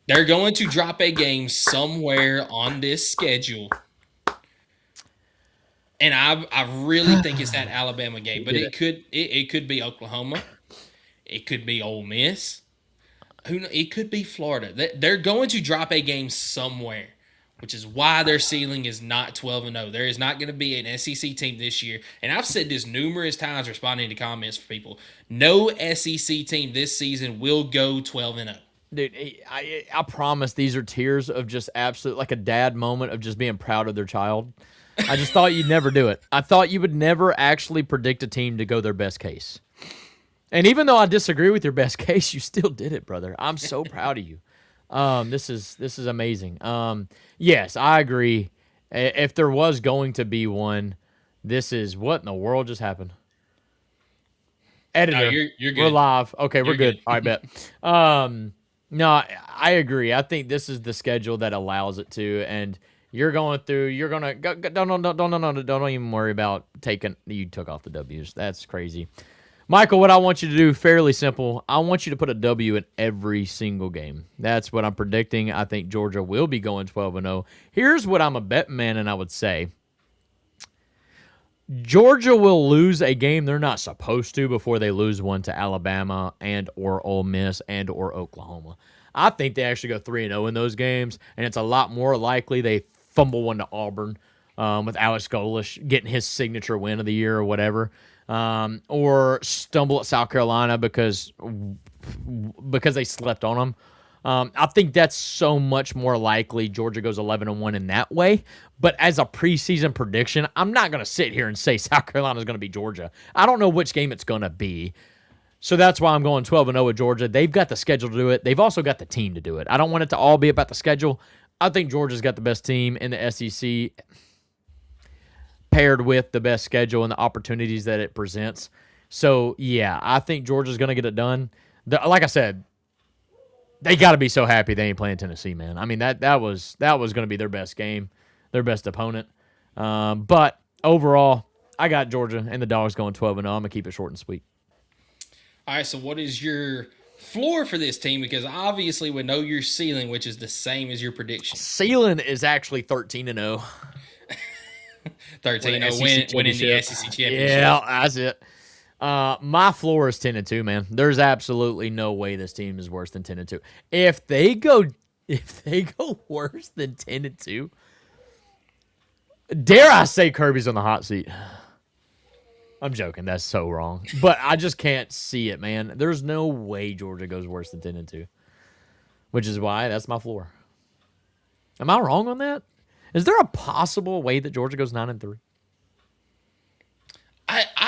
They're going to drop a game somewhere on this schedule. And I really think it's that Alabama game. But it could be Oklahoma. It could be Ole Miss. It could be Florida. They're going to drop a game somewhere, which is why their ceiling is not 12-0. There is not going to be an SEC team this year. And I've said this numerous times responding to comments for people. No SEC team this season will go 12-0. Dude, I promise these are tears of just absolute, like a dad moment of just being proud of their child. I just thought you'd never do it. I thought you would never actually predict a team to go their best case. And even though I disagree with your best case, you still did it, brother. I'm so proud of you. This is amazing. Yes, I agree. If there was going to be one, this is what in the world just happened. Editor, you're good. We're live. Okay, we're good. Good. I bet. No, I agree. I think this is the schedule that allows it to, and you're going through. You're gonna don't even worry about taking. You took off the W's. That's crazy. Michael, what I want you to do, fairly simple. I want you to put a W in every single game. That's what I'm predicting. I think Georgia will be going 12-0. Here's what I'm a betting man, and I would say. Georgia will lose a game they're not supposed to before they lose one to Alabama and or Ole Miss and or Oklahoma. I think they actually go 3-0 in those games, and it's a lot more likely they fumble one to Auburn with Alex Golish getting his signature win of the year or whatever. Or stumble at South Carolina because they slept on them. I think that's so much more likely Georgia goes 11-1 in that way. But as a preseason prediction, I'm not going to sit here and say South Carolina is going to be Georgia. I don't know which game it's going to be. So that's why I'm going 12-0 with Georgia. They've got the schedule to do it. They've also got the team to do it. I don't want it to all be about the schedule. I think Georgia's got the best team in the SEC, paired with the best schedule and the opportunities that it presents. So, yeah, I think Georgia's going to get it done. Like I said, they got to be so happy they ain't playing Tennessee, man. I mean, that was going to be their best game, their best opponent. But overall, I got Georgia and the Dogs going 12-0. I'm going to keep it short and sweet. All right, so what is your floor for this team? Because obviously we know your ceiling, which is the same as your prediction. Ceiling is actually 13-0. 13-0 winning the SEC championship. Yeah, that's it. My floor is 10-2, man. There's absolutely no way this team is worse than 10-2. If they go worse than 10-2, dare I say Kirby's on the hot seat. I'm joking. That's so wrong. But I just can't see it, man. There's no way Georgia goes worse than 10-2, which is why that's my floor. Am I wrong on that? Is there a possible way that Georgia goes 9-3?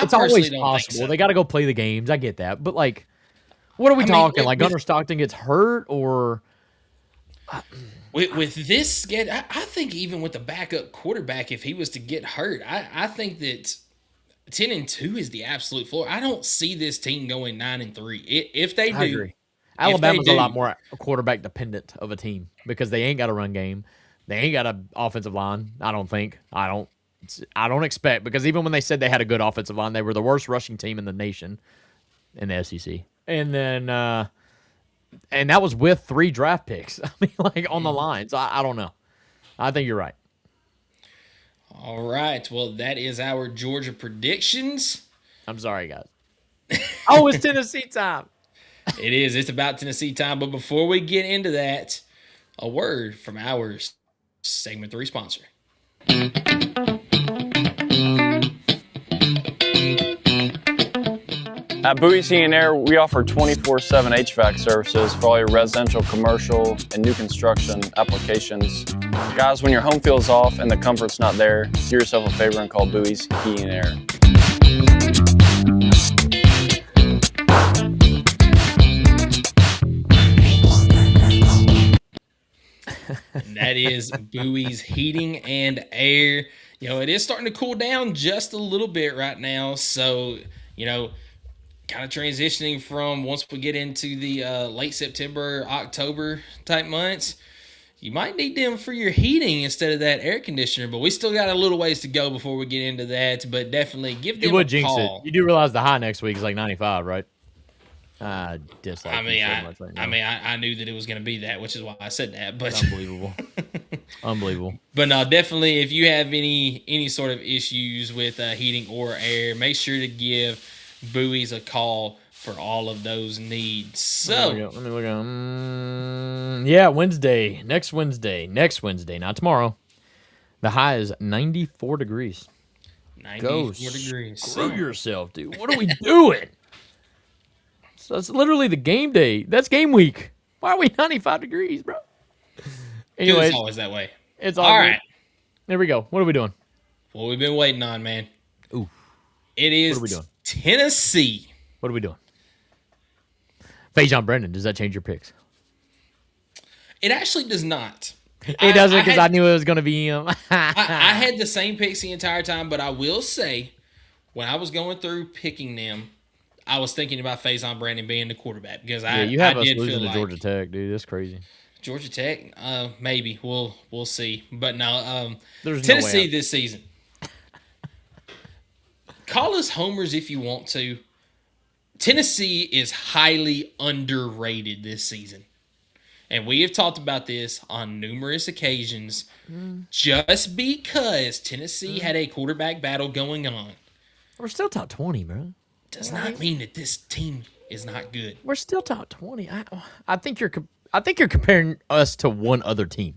It's always possible. They got to go play the games. I get that. But, like, what are we talking? Like, Gunnar Stockton gets hurt or... With this schedule, I think even with the backup quarterback, if he was to get hurt, I think that 10-2 is the absolute floor. I don't see this team going 9-3. If they do... I agree. Alabama's a lot more quarterback dependent of a team because they ain't got a run game. They ain't got an offensive line, I don't think. I don't expect, because even when they said they had a good offensive line, they were the worst rushing team in the nation in the SEC. And then, and that was with 3 draft picks. I mean, like, on the line. So I don't know. I think you're right. All right. Well, that is our Georgia predictions. I'm sorry, guys. Oh, it's Tennessee time. It is. It's about Tennessee time. But before we get into that, a word from our Segment 3 sponsor. At Bowie's Heating & Air, we offer 24/7 HVAC services for all your residential, commercial, and new construction applications. Guys, when your home feels off and the comfort's not there, do yourself a favor and call Bowie's Heating & Air. And that is Bowie's Heating and Air. You know, it is starting to cool down just a little bit right now. So, you know, kind of transitioning from once we get into the late September, October type months, you might need them for your heating instead of that air conditioner. But we still got a little ways to go before we get into that. But definitely give them a call. You do realize the high next week is like 95, right? I dislike I mean, so much right now. I knew that it was going to be that, which is why I said that. But unbelievable. Unbelievable. But no, definitely, if you have any sort of issues with heating or air, make sure to give Bowie's a call for all of those needs. So, let me look at yeah, Wednesday, next Wednesday, not tomorrow. The high is 94 degrees. 94 degrees. Screw yourself, dude. What are we doing? So that's literally the game day. That's game week. Why are we 95 degrees, bro? Anyway, it's always that way. It's all right. There we go. What are we doing? What we've been waiting on, man. Ooh. It is What are we doing? Tennessee. What are we doing? Fajon Brendan, does that change your picks? It actually does not. It doesn't, because I knew it was going to be him. I had the same picks the entire time, but I will say, when I was going through picking them, I was thinking about Faison Brandon being the quarterback because you have us losing to Georgia Tech, dude. That's crazy. Georgia Tech, maybe we'll see, but no. There's Tennessee no this season. Call us homers if you want to. Tennessee is highly underrated this season. And we have talked about this on numerous occasions. Just because Tennessee had a quarterback battle going on. We're still top 20, bro. Does not mean that this team is not good. We're still top 20. I think you're comparing us to one other team.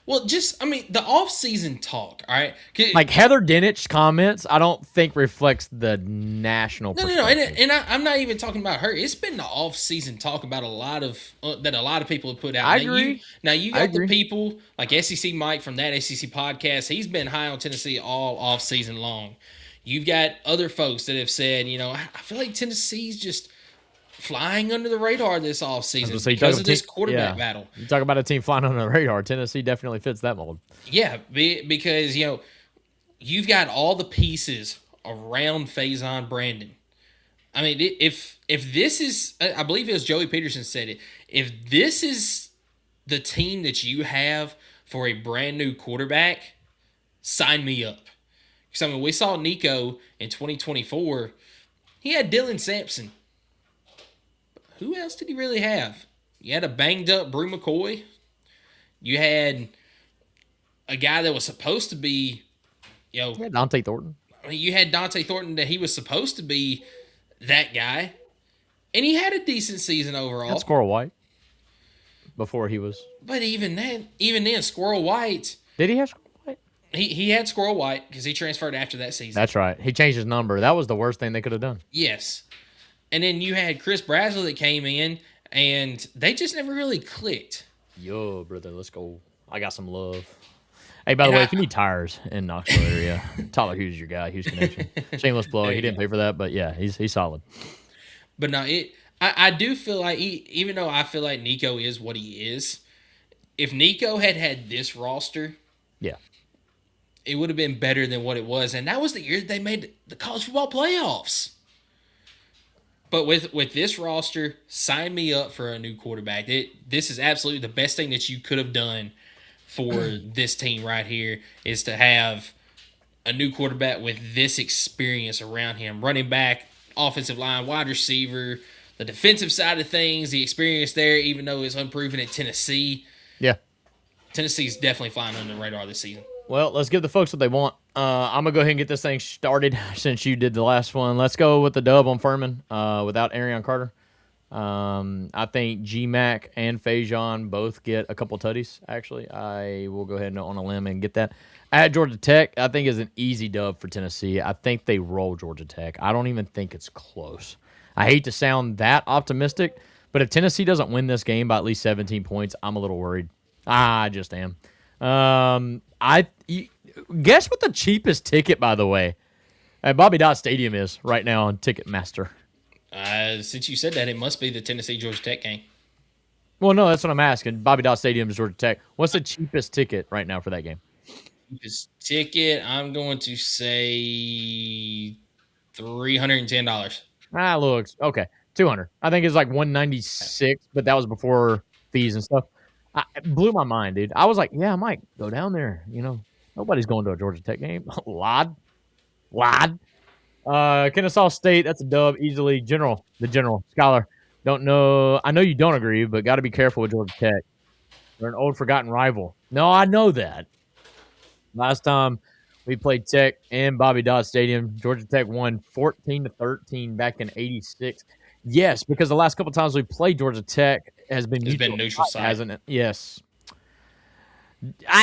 Well, the off-season talk, all right? Like Heather Dinnich's comments, I don't think reflects the national perspective. And I'm not even talking about her. It's been the off-season talk about a lot of that a lot of people have put out. I agree. You got the people like SEC Mike from that SEC podcast. He's been high on Tennessee all off-season long. You've got other folks that have said, I feel like Tennessee's just flying under the radar this offseason because of this quarterback battle. You talk about a team flying under the radar. Tennessee definitely fits that mold. Yeah, because, you've got all the pieces around Faison Brandon. I mean, if this is, I believe it was Joey Peterson said it, if this is the team that you have for a brand new quarterback, sign me up. Because, we saw Nico in 2024. He had Dylan Sampson. Who else did he really have? You had a banged-up Brew McCoy. You had a guy that was supposed to be, Dante Thornton. You had Dante Thornton that he was supposed to be that guy. And he had a decent season overall. That's Squirrel White. Before he was. But even then, Squirrel White. Did he have Squirrel White? He had Squirrel White because he transferred after that season. That's right. He changed his number. That was the worst thing they could have done. Yes. And then you had Chris Brasley that came in, and they just never really clicked. Yo, brother, let's go. I got some love. Hey, by the way, if you need tires in Knoxville area, Tyler Hughes is your guy, Hughes Connection. Shameless plug. He didn't pay for that, but yeah, he's solid. But no, I do feel like, even though I feel like Nico is what he is, if Nico had this roster, yeah, it would have been better than what it was. And that was the year that they made the college football playoffs. But with this roster, sign me up for a new quarterback. This is absolutely the best thing that you could have done for this team right here is to have a new quarterback with this experience around him. Running back, offensive line, wide receiver, the defensive side of things, the experience there, even though it's unproven at Tennessee. Yeah. Tennessee's definitely flying under the radar this season. Well, let's give the folks what they want. I'm going to go ahead and get this thing started since you did the last one. Let's go with the dub on Furman without Arion Carter. I think G-Mac and Fajon both get a couple tutties, actually. I will go ahead and on a limb and get that. At Georgia Tech, I think is an easy dub for Tennessee. I think they roll Georgia Tech. I don't even think it's close. I hate to sound that optimistic, but if Tennessee doesn't win this game by at least 17 points, I'm a little worried. I just am. Guess what the cheapest ticket, by the way, at Bobby Dodd Stadium is right now on Ticketmaster. Since you said that, it must be the Tennessee-Georgia Tech game. Well, no, that's what I'm asking. Bobby Dodd Stadium is Georgia Tech. What's the cheapest ticket right now for that game? Cheapest ticket, I'm going to say $310. Looks okay. 200. I think it's like 196, but that was before fees and stuff. It blew my mind, dude. I was like, yeah, I might go down there. Nobody's going to a Georgia Tech game. Lod. Kennesaw State, that's a dub easily. The general. Skylar, don't know. I know you don't agree, but got to be careful with Georgia Tech. They're an old forgotten rival. No, I know that. Last time we played Tech in Bobby Dodd Stadium, Georgia Tech won 14-13 back in '86. Yes, because the last couple times we played Georgia Tech has been neutral side, hasn't it? Yes.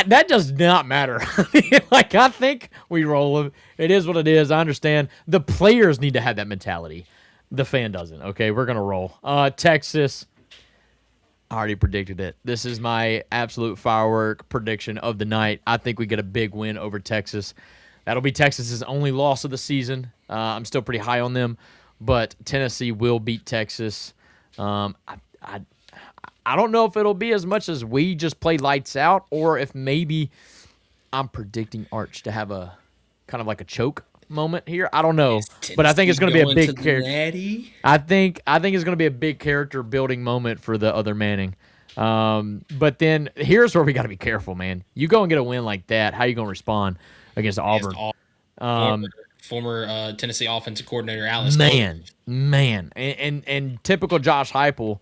That does not matter. I think we roll them. It is what it is. I understand. The players need to have that mentality. The fan doesn't. Okay, we're going to roll. Texas. I already predicted it. This is my absolute firework prediction of the night. I think we get a big win over Texas. That'll be Texas's only loss of the season. I'm still pretty high on them, but Tennessee will beat Texas. I don't know if it'll be as much as we just play lights out, or if maybe I'm predicting Arch to have a kind of like a choke moment here. I don't know, but I think it's going to be a big character. I think it's going to be a big character building moment for the other Manning. But then here's where we got to be careful, man. You go and get a win like that, how you going to respond against Auburn? Former Tennessee offensive coordinator Alice. Man, and typical Josh Heupel.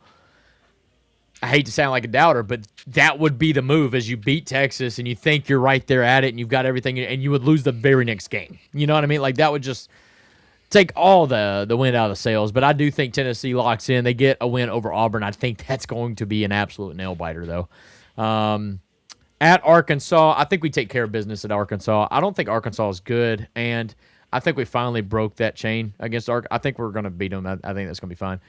I hate to sound like a doubter, but that would be the move as you beat Texas and you think you're right there at it and you've got everything, and you would lose the very next game. You know what I mean? Like, that would just take all the wind out of the sails. But I do think Tennessee locks in. They get a win over Auburn. I think that's going to be an absolute nail-biter, though. At Arkansas, I think we take care of business at Arkansas. I don't think Arkansas is good, and I think we finally broke that chain against Arkansas. I think we're going to beat them. I think that's going to be fine.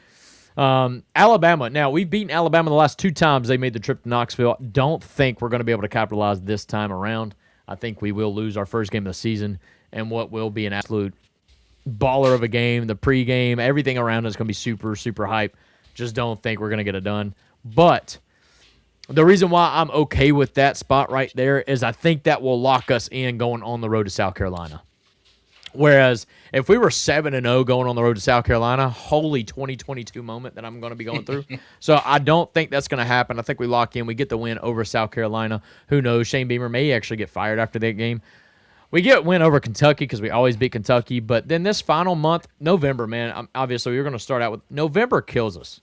Alabama. Now, we've beaten Alabama the last 2 times they made the trip to Knoxville. Don't think we're going to be able to capitalize this time around. I think we will lose our first game of the season, and what will be an absolute baller of a game. The pregame, everything around us is going to be super, super hype. Just don't think we're going to get it done. But the reason why I'm okay with that spot right there is I think that will lock us in going on the road to South Carolina. Whereas if we were 7-0 going on the road to South Carolina, holy 2022 moment that I'm going to be going through. So I don't think that's going to happen. I think we lock in. We get the win over South Carolina. Who knows? Shane Beamer may actually get fired after that game. We get a win over Kentucky because we always beat Kentucky. But then this final month, November, man, obviously we're going to start out with November kills us.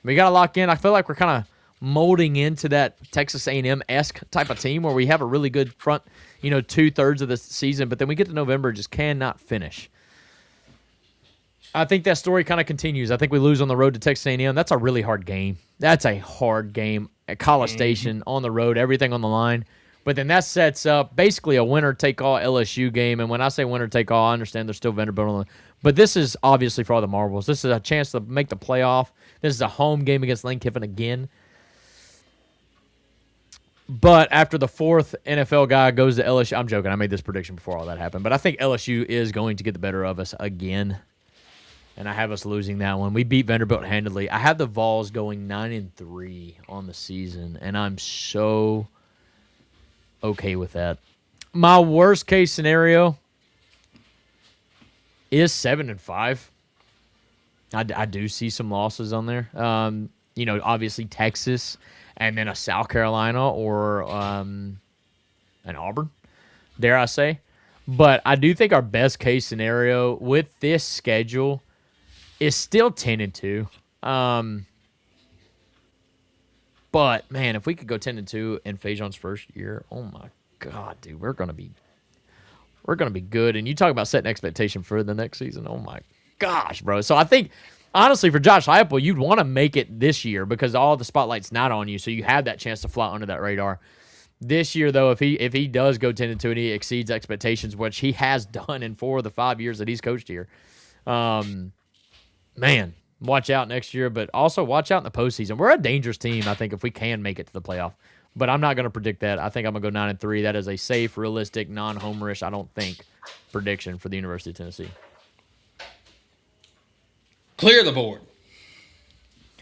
We got to lock in. I feel like we're kind of molding into that Texas A&M-esque type of team where we have a really good front, 2/3 of the season, but then we get to November and just cannot finish. I think that story kind of continues. I think we lose on the road to Texas A&M. That's a really hard game. That's a hard game at College Station, on the road, everything on the line. But then that sets up basically a winner-take-all LSU game. And when I say winner-take-all, I understand there's still Vanderbilt on the – but this is obviously for all the marbles. This is a chance to make the playoff. This is a home game against Lane Kiffin again. But after the 4th NFL guy goes to LSU, I'm joking. I made this prediction before all that happened. But I think LSU is going to get the better of us again. And I have us losing that one. We beat Vanderbilt handedly. I have the Vols going 9-3 on the season, and I'm so okay with that. My worst case scenario is 7-5. I do see some losses on there. Obviously Texas, and then a South Carolina or an Auburn, dare I say. But I do think our best case scenario with this schedule is still 10-2. But, man, if we could go 10-2 in Fajon's first year, oh, my God, dude, we're gonna be good. And you talk about setting expectation for the next season, oh, my gosh, bro. So I think – honestly, for Josh Heupel, you'd want to make it this year because all the spotlight's not on you, so you have that chance to fly under that radar. This year, though, if he does go 10-2 and he exceeds expectations, which he has done in 4 of the 5 years that he's coached here, man, watch out next year, but also watch out in the postseason. We're a dangerous team, I think, if we can make it to the playoff. But I'm not going to predict that. I think I'm going to go 9-3. That is a safe, realistic, non-homerish, I don't think, prediction for the University of Tennessee. Clear the board.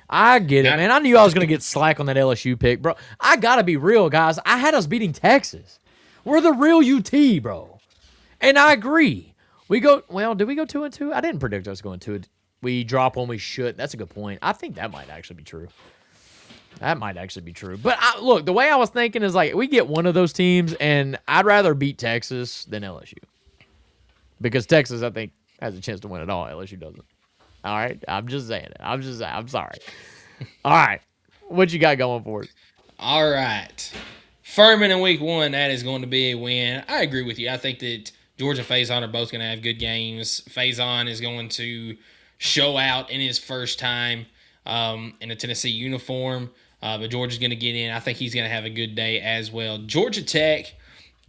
I get it, man. I knew I was going to get slack on that LSU pick, bro. I got to be real, guys. I had us beating Texas. We're the real UT, bro. And I agree. Did we go 2-2? I didn't predict us going 2. We drop when we should. That's a good point. I think that might actually be true. But, look, the way I was thinking is, like, we get one of those teams, and I'd rather beat Texas than LSU. Because Texas, I think, has a chance to win it all. LSU doesn't. All right, I'm just saying it. I'm sorry. All right, what you got going for us? All right. Furman in week 1, that is going to be a win. I agree with you. I think that Georgia and Faison are both going to have good games. Faison is going to show out in his first time in a Tennessee uniform, but Georgia's going to get in. I think he's going to have a good day as well. Georgia Tech,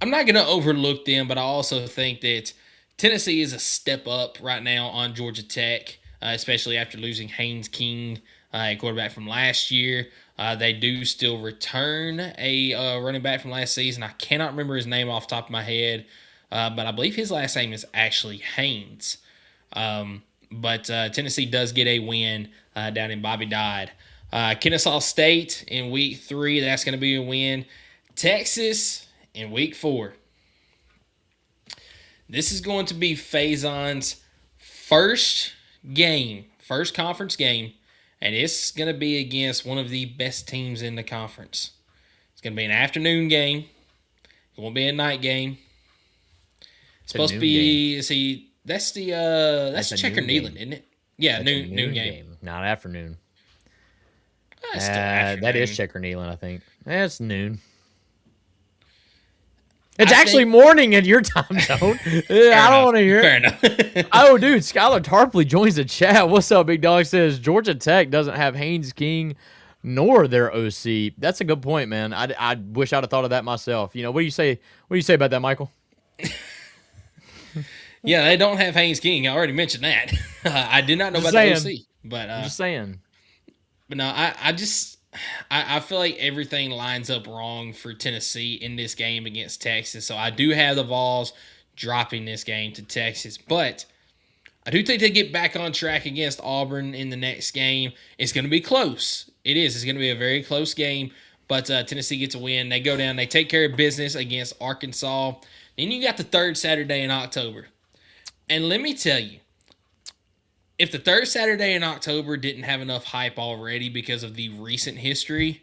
I'm not going to overlook them, but I also think that Tennessee is a step up right now on Georgia Tech. Especially after losing Haynes King, quarterback from last year. They do still return a running back from last season. I cannot remember his name off the top of my head, but I believe his last name is actually Haynes. But Tennessee does get a win down in Bobby Dodd. Kennesaw State in week 3, that's going to be a win. Texas in week 4. This is going to be Faison's first conference game, and it's going to be against one of the best teams in the conference. It's going to be an afternoon game. It won't be a night game. It's supposed to be, see, that's Checker Neyland, isn't it? Yeah, noon game. Not afternoon. It's still afternoon. That is Checker Neyland, I think. It's noon. It's actually morning in your time zone. I don't want to hear it. Fair enough. Oh, dude, Skylar Tarpley joins the chat. What's up, Big Dog? Says Georgia Tech doesn't have Haynes King nor their OC. That's a good point, man. I wish I'd have thought of that myself. You know, what do you say? What do you say about that, Michael? Yeah, they don't have Haynes King. I already mentioned that. I did not know about the OC, but I'm just saying. But no, I feel like everything lines up wrong for Tennessee in this game against Texas. So I do have the Vols dropping this game to Texas. But I do think they get back on track against Auburn in the next game. It's going to be close. It is. It's going to be a very close game. But Tennessee gets a win. They go down. They take care of business against Arkansas. Then you got the third Saturday in October. And let me tell you, if the third Saturday in October didn't have enough hype already because of the recent history,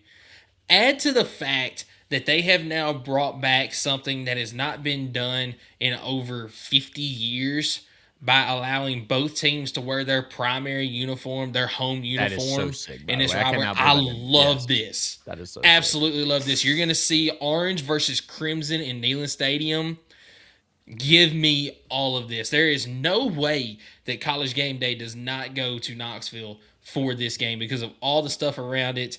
add to the fact that they have now brought back something that has not been done in over 50 years by allowing both teams to wear their primary uniform, their home uniform. That is so sick, in this rivalry. I love this. That is so absolutely sick. Love this. You're going to see orange versus crimson in Neyland Stadium. Give me all of this. There is no way that College Game Day does not go to Knoxville for this game because of all the stuff around it.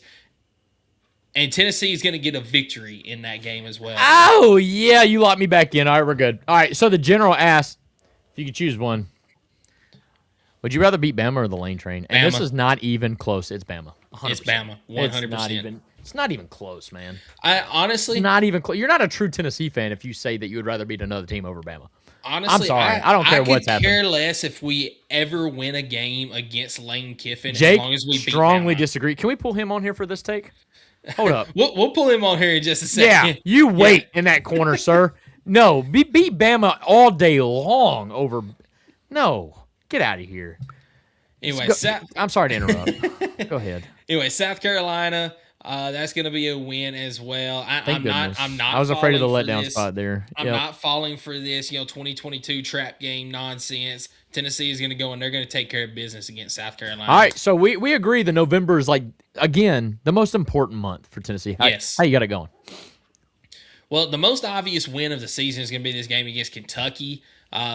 And Tennessee is going to get a victory in that game as well. Oh, yeah, you locked me back in. All right, we're good. All right, so the general asked if you could choose one. Would you rather beat Bama or the Lane Train? And Bama. This is not even close. It's Bama. 100%. It's Bama, 100%. It's not even close, man. I honestly... Not even close. You're not a true Tennessee fan if you say that you would rather beat another team over Bama. Honestly, I'm sorry. I don't care what's happening. I could care less if we ever win a game against Lane Kiffin Jake, as long as we beat strongly Bama. disagree. Can we pull him on here for this take? Hold up. We'll pull him on here in just a second. Yeah, you wait in that corner, sir. No, beat Bama all day long over... No, get out of here. Anyway, I'm sorry to interrupt. Go ahead. Anyway, South Carolina, that's going to be a win as well. I'm not. I was afraid of the letdown spot there. I'm not falling for this, 2022 trap game nonsense. Tennessee is going to go and they're going to take care of business against South Carolina. All right, so we agree that November is again the most important month for Tennessee. Yes. How you got it going? Well, the most obvious win of the season is going to be this game against Kentucky.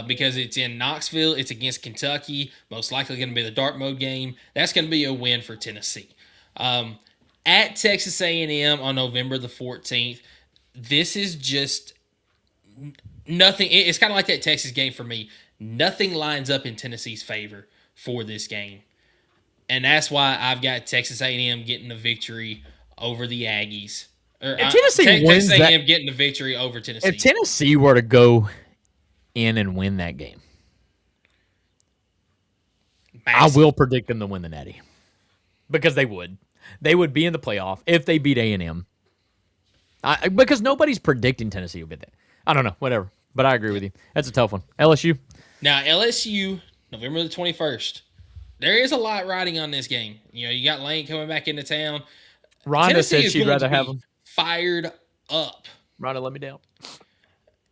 Because it's in Knoxville, it's against Kentucky, most likely going to be the dark mode game. That's going to be a win for Tennessee. At Texas A&M on November the 14th, this is just nothing. It's kind of like that Texas game for me. Nothing lines up in Tennessee's favor for this game. And that's why I've got Texas A&M getting the victory over the Aggies. If Tennessee wins Texas A&M getting the victory over Tennessee. If Tennessee were to go in and win that game, I will predict them to win the Natty because they would be in the playoff if they beat A&M. Because nobody's predicting Tennessee will beat that. I don't know, whatever, but I agree with you. That's a tough one. LSU. Now LSU, November the 21st. There is a lot riding on this game. You got Lane coming back into town. Rhonda Tennessee said she'd rather have them fired up. Rhonda, let me down.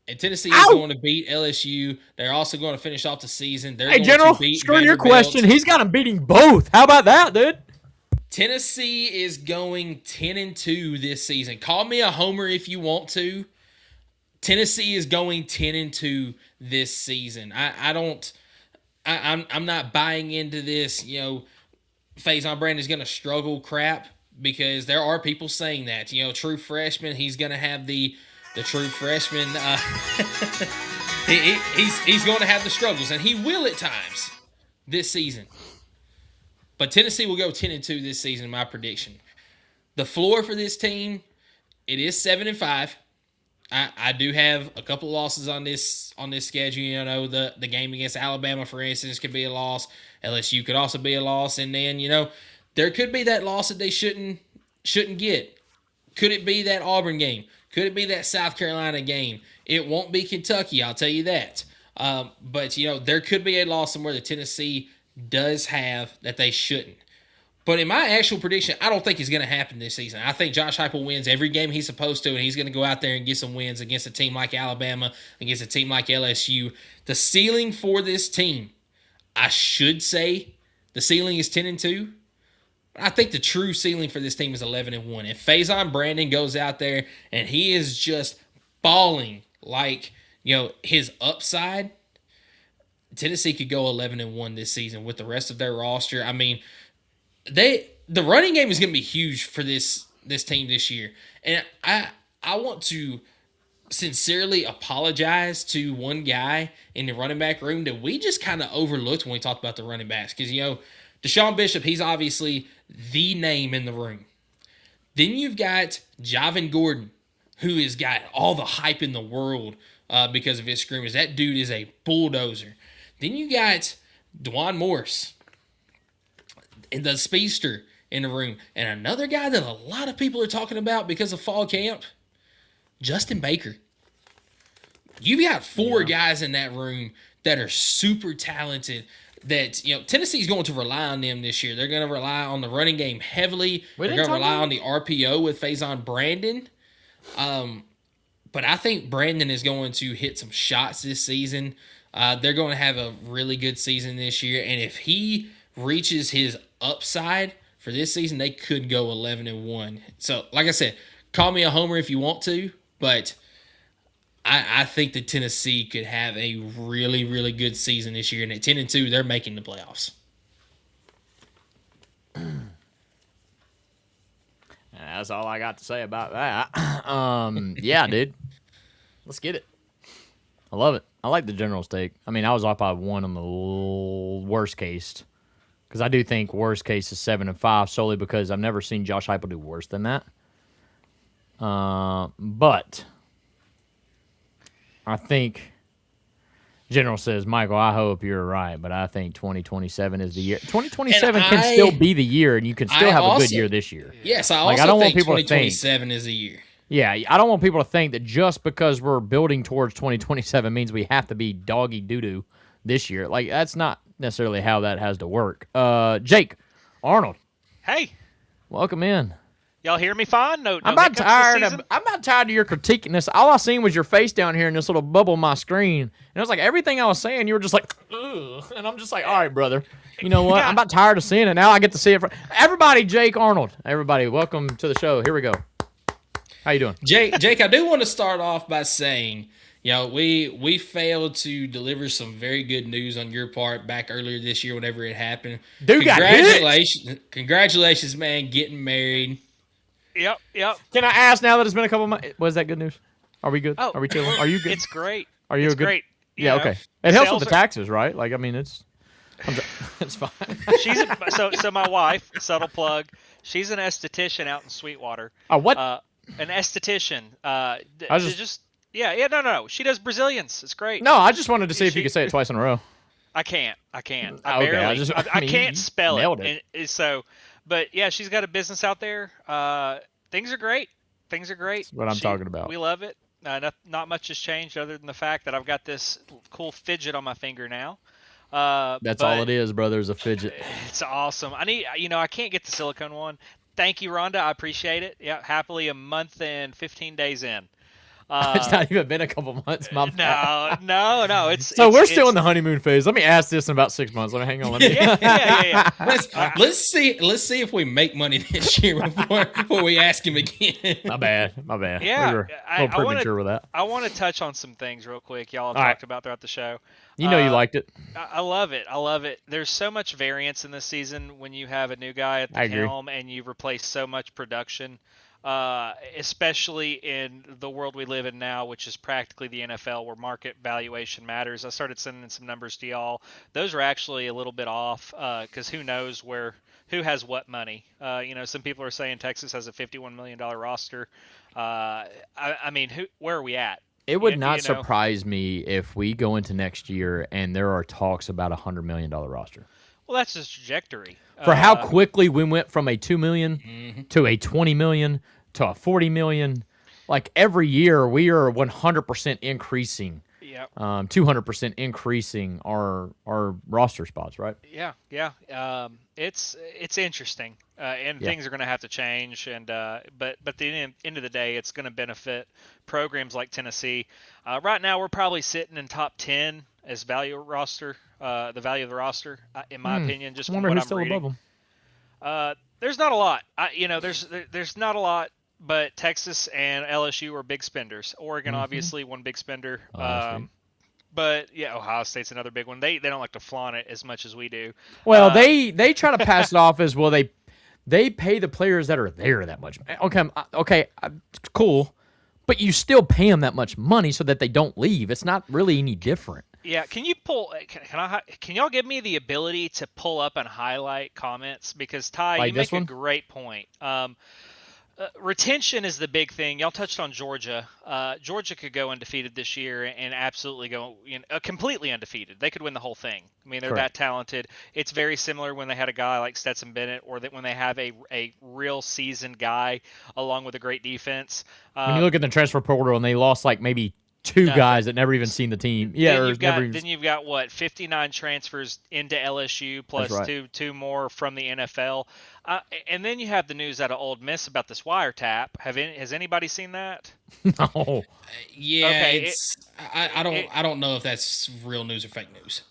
And Tennessee is going to beat LSU. They're also going to finish off the season. They're hey, going General, to beat screw your Vanderbilt. question. He's got them beating both. How about that, dude? Tennessee is going 10-2 this season. Call me a homer if you want to. Tennessee is going 10-2 this season. I'm not buying into this, Faison Brand is going to struggle crap because there are people saying that. True freshman, he's going to have the true freshman, he's going to have the struggles, and he will at times this season. But Tennessee will go 10-2 this season, my prediction. The floor for this team, it is 7-5. I do have a couple of losses on this schedule. You know, the game against Alabama, for instance, could be a loss. LSU could also be a loss, and then there could be that loss that they shouldn't get. Could it be that Auburn game? Could it be that South Carolina game? It won't be Kentucky, I'll tell you that. But there could be a loss somewhere that Tennessee does have that they shouldn't. But in my actual prediction, I don't think it's going to happen this season. I think Josh Heupel wins every game he's supposed to, and he's going to go out there and get some wins against a team like Alabama, against a team like LSU. The ceiling for this team, I should say, the ceiling is 10-2. I think the true ceiling for this team is 11-1. If Faison Brandon goes out there and he is just balling like his upside, Tennessee could go 11-1 this season with the rest of their roster. I mean, the running game is going to be huge for this team this year. And I want to sincerely apologize to one guy in the running back room that we just kind of overlooked when we talked about the running backs. Because, Deshaun Bishop, he's obviously the name in the room. Then you've got Javon Gordon, who has got all the hype in the world because of his scrimmage. That dude is a bulldozer. Then you got Dwan Morris, the speedster in the room. And another guy that a lot of people are talking about because of fall camp, Justin Baker. You've got four guys in that room that are super talented that, Tennessee's going to rely on them this year. They're going to rely on the running game heavily. They're going to rely on the RPO with Faison Brandon. But I think Brandon is going to hit some shots this season. They're going to have a really good season this year. And if he reaches his upside for this season, they could go 11-1. So, like I said, call me a homer if you want to, but I think that Tennessee could have a really, really good season this year. And at 10-2, they're making the playoffs. That's all I got to say about that. Yeah, dude. Let's get it. I love it. I like the general's take. I mean, I was off by 1 on the worst case. Because I do think worst case is 7-5 solely because I've never seen Josh Heupel do worse than that. But I think General says, Michael, I hope you're right, but I think 2027 is the year. 2027 can still be the year, and you can still have a good year this year. Yes, I don't think 2027 is the year. Yeah, I don't want people to think that just because we're building towards 2027 means we have to be doggy doo-doo this year. Like, that's not necessarily how that has to work. Jake Arnold. Hey. Welcome in. Y'all hear me fine? No, I'm about tired of your critiquing this. All I seen was your face down here in this little bubble on my screen. And it was like everything I was saying, you were just like, ugh. And I'm just like, all right, brother. You know what? I'm about tired of seeing it. Now I get to see it. Everybody, Jake Arnold. Everybody, welcome to the show. Here we go. How you doing? Jake, I do want to start off by saying, we failed to deliver some very good news on your part back earlier this year whenever it happened. Dude, congratulations, man, getting married. Yep. Can I ask now that it's been a couple months? Was that good news? Are we good? Oh, are we chilling? Are you good? It's great. Are you good? Great. Yeah, okay. It helps with the taxes, right? Like, I mean, it's fine. So my wife, subtle plug, she's an esthetician out in Sweetwater. Oh, what? An esthetician. No. She does Brazilians. It's great. No, I just wanted to see if you could say it twice in a row. I can't. I Okay, I can't spell nailed it. But yeah, she's got a business out there. Things are great. That's what I'm talking about. We love it. Not much has changed other than the fact that I've got this cool fidget on my finger now. That's all it is, brother, is a fidget. It's awesome. I can't get the silicone one. Thank you, Rhonda. I appreciate it. Yeah, happily a month and 15 days in. It's not even been a couple months. No. We're still in the honeymoon phase. Let me ask this in about 6 months. Let me hang on. Yeah. Let's see if we make money this year before we ask him again. My bad. Yeah, we were a little premature with that. I want to touch on some things real quick. Y'all have talked about throughout the show. You know you liked it. I love it. There's so much variance in this season when you have a new guy at the helm and you replace so much production. especially in the world we live in now, which is practically the NFL, where market valuation matters. I started sending some numbers to y'all. Those are actually a little bit off because who knows who has what money. Some people are saying Texas has a $51 million roster. I mean, where are we at? It would not surprise me if we go into next year and there are talks about a $100 million roster. Well, that's the trajectory. For how quickly we went from a $2 million to a $20 million to a $40 million. Like every year, we are 100% increasing. Yep. 200% increasing our roster spots, right? Yeah. It's interesting, and things are going to have to change. And but at the end of the day, it's going to benefit programs like Tennessee. Right now, we're probably sitting in top 10 as value roster. The value of the roster, in my opinion, just from what I'm reading. Above them. There's not a lot. There's not a lot. But Texas and LSU are big spenders. Oregon, obviously, one big spender. But yeah, Ohio State's another big one. They don't like to flaunt it as much as we do. Well, they try to pass it off as well. They pay the players that are there that much. Okay, cool. But you still pay them that much money so that they don't leave. It's not really any different. Yeah, can you pull? Can y'all give me the ability to pull up and highlight comments? Because Ty, you make a great point. Retention is the big thing. Y'all touched on Georgia. Georgia could go undefeated this year and absolutely go completely undefeated. They could win the whole thing. I mean, they're that talented. It's very similar when they had a guy like Stetson Bennett, or that when they have a real seasoned guy along with a great defense. When you look at the transfer portal and they lost like maybe two guys that never even seen the team. Yeah, then you've got what, 59 transfers into LSU plus two more from the NFL, and then you have the news out of Ole Miss about this wiretap. Has anybody seen that? No. Yeah. Okay, I don't know if that's real news or fake news.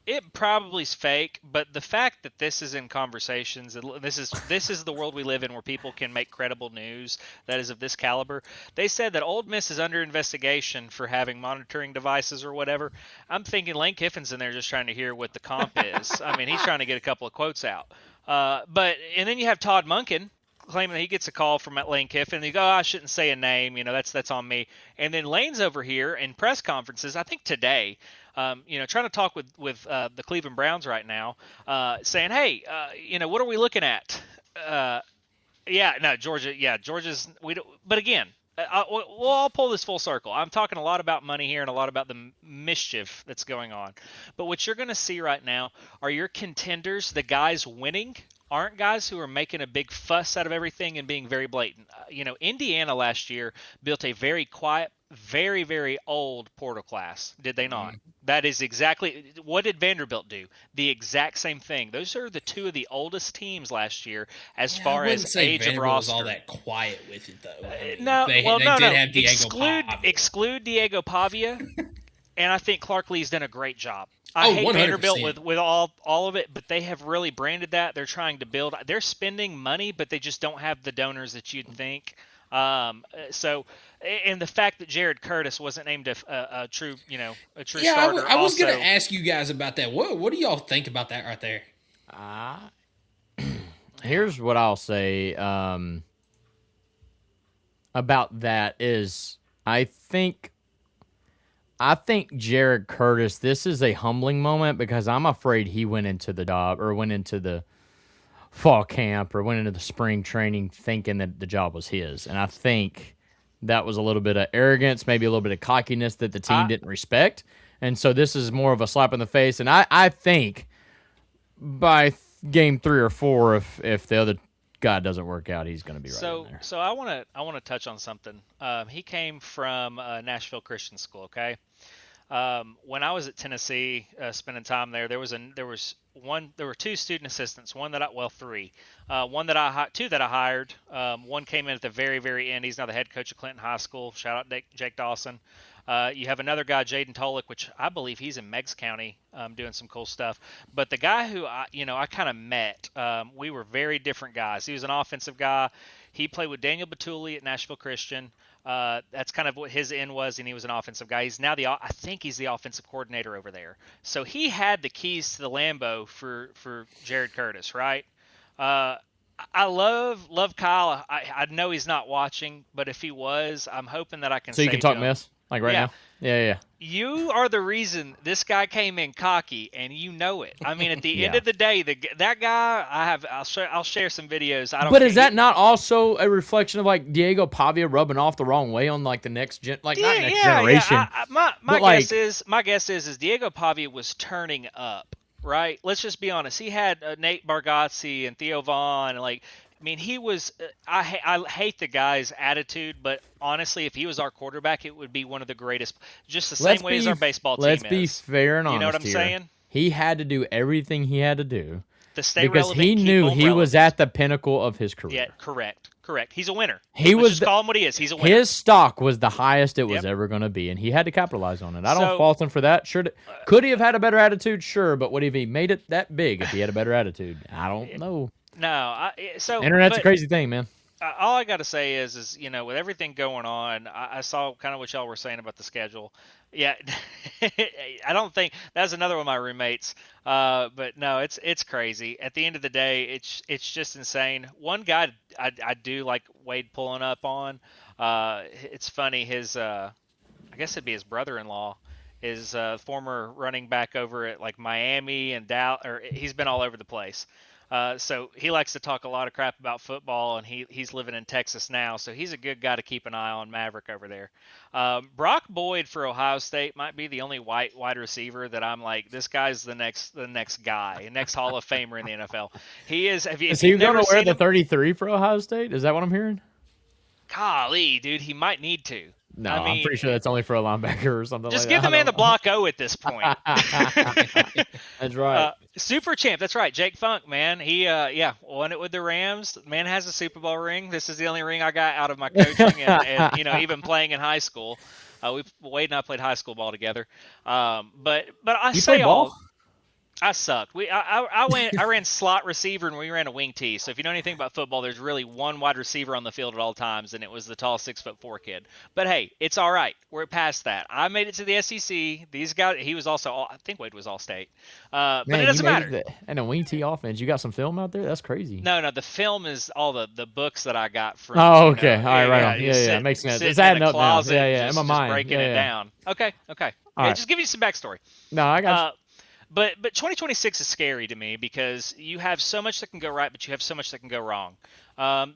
It probably is fake, but the fact that this is in conversations, and this is the world we live in, where people can make credible news that is of this caliber. They said that Ole Miss is under investigation for having monitoring devices or whatever. I'm thinking Lane Kiffin's in there just trying to hear what the comp is. I mean, he's trying to get a couple of quotes out. And then you have Todd Monken claiming that he gets a call from Lane Kiffin. They go, I shouldn't say a name. That's on me. And then Lane's over here in press conferences, I think today, trying to talk with the Cleveland Browns right now, saying, hey, what are we looking at? Georgia's we don't. But again, I'll pull this full circle. I'm talking a lot about money here and a lot about the mischief that's going on. But what you're going to see right now are your contenders, the guys winning, aren't guys who are making a big fuss out of everything and being very blatant. Indiana last year built a very quiet, very, very old portal class, did they not? That is exactly – what did Vanderbilt do? The exact same thing. Those are the two of the oldest teams last year as far as age of roster. Was all that quiet with it, though. They did have Diego Pavia. Exclude Diego Pavia, and I think Clark Lee's done a great job. I hate 100%. Vanderbilt with all of it, but they have really branded that. They're trying to build – they're spending money, but they just don't have the donors that you'd think. And the fact that Jared Curtis wasn't named a true starter. I was going to ask you guys about that. What do y'all think about that right there? Here's what I'll say about that is I think Jared Curtis, this is a humbling moment because I'm afraid he went into the job or went into the fall camp or went into the spring training thinking that the job was his. And I think that was a little bit of arrogance, maybe a little bit of cockiness that the team didn't respect. And so this is more of a slap in the face. And I think by game 3 or 4, if the other guy doesn't work out, he's going to be right in there. So I want to touch on something. He came from Nashville Christian School, okay? When I was at Tennessee, spending time there, there were 2 student assistants. Three. Two that I hired. One came in at the very, very end. He's now the head coach of Clinton High School. Shout out Jake Dawson. You have another guy, Jaden Tolick, which I believe he's in Meigs County, doing some cool stuff. But the guy who I kind of met, we were very different guys. He was an offensive guy. He played with Daniel Batuli at Nashville Christian. That's kind of what his end was, and he was an offensive guy. He's now I think he's the offensive coordinator over there. So he had the keys to the Lambeau for Jared Curtis, right? I love Kyle. I know he's not watching, but if he was, I'm hoping that I can. So you say can talk to him, mess like right now. Yeah. You are the reason this guy came in cocky, and you know it. I mean, at the end of the day, that guy, I'll share some videos. I don't. But is that not also a reflection of like Diego Pavia rubbing off the wrong way on like the next generation? Yeah. My guess is Diego Pavia was turning up, right? Let's just be honest. He had Nate Bargatze and Theo Vaughn, and like. I mean, he was. I hate the guy's attitude, but honestly, if he was our quarterback, it would be one of the greatest. Just the same way as our baseball team is. Let's be fair and honest. You know what I'm saying? He had to do everything he had to do to stay because relevant, he knew he relevant. was at the pinnacle of his career. Yeah, correct. He's a winner. Just call him what he is. He's a winner. His stock was the highest it was ever going to be, and he had to capitalize on it. I don't fault him for that. Sure, could he have had a better attitude? Sure, but would he have made it that big if he had a better attitude? I don't know. No, Internet's a crazy thing, man. All I got to say is with everything going on, I saw kind of what y'all were saying about the schedule. Yeah, I don't think that's another one of my roommates. But no, it's crazy. At the end of the day, it's just insane. One guy I do like Wade pulling up on. It's funny. His I guess it'd be his brother-in-law. Is former running back over at like Miami and Dallas, or he's been all over the place. So he likes to talk a lot of crap about football, and he's living in Texas now. So he's a good guy to keep an eye on, Maverick over there. Brock Boyd for Ohio State might be the only white wide receiver that I'm like, this guy's the next guy, next Hall of Famer in the NFL. He is. Is he going to wear the 33 for Ohio State? Is that what I'm hearing? Golly, dude, he might need to. No, I'm pretty sure that's only for a linebacker or something like that. Just give the man the block O at this point. That's right. Super champ. That's right. Jake Funk, man. He, won it with the Rams. Man has a Super Bowl ring. This is the only ring I got out of my coaching and even playing in high school. Wade and I played high school ball together. But I you say all. I sucked. I ran slot receiver and we ran a wing tee. So if you know anything about football, there's really one wide receiver on the field at all times, and it was the tall 6'4" kid. But hey, it's all right. We're past that. I made it to the SEC. These guys, he was also, I think Wade was all state. But it doesn't matter. And a wing tee offense. You got some film out there? That's crazy. No, the film is all the books that I got from. Oh, okay. All right, right on. Yeah, makes sense. It's adding up now. Yeah, in my mind. Breaking it down. Okay. Right. Just give you some backstory. No, I got you. But 2026 is scary to me because you have so much that can go right, but you have so much that can go wrong.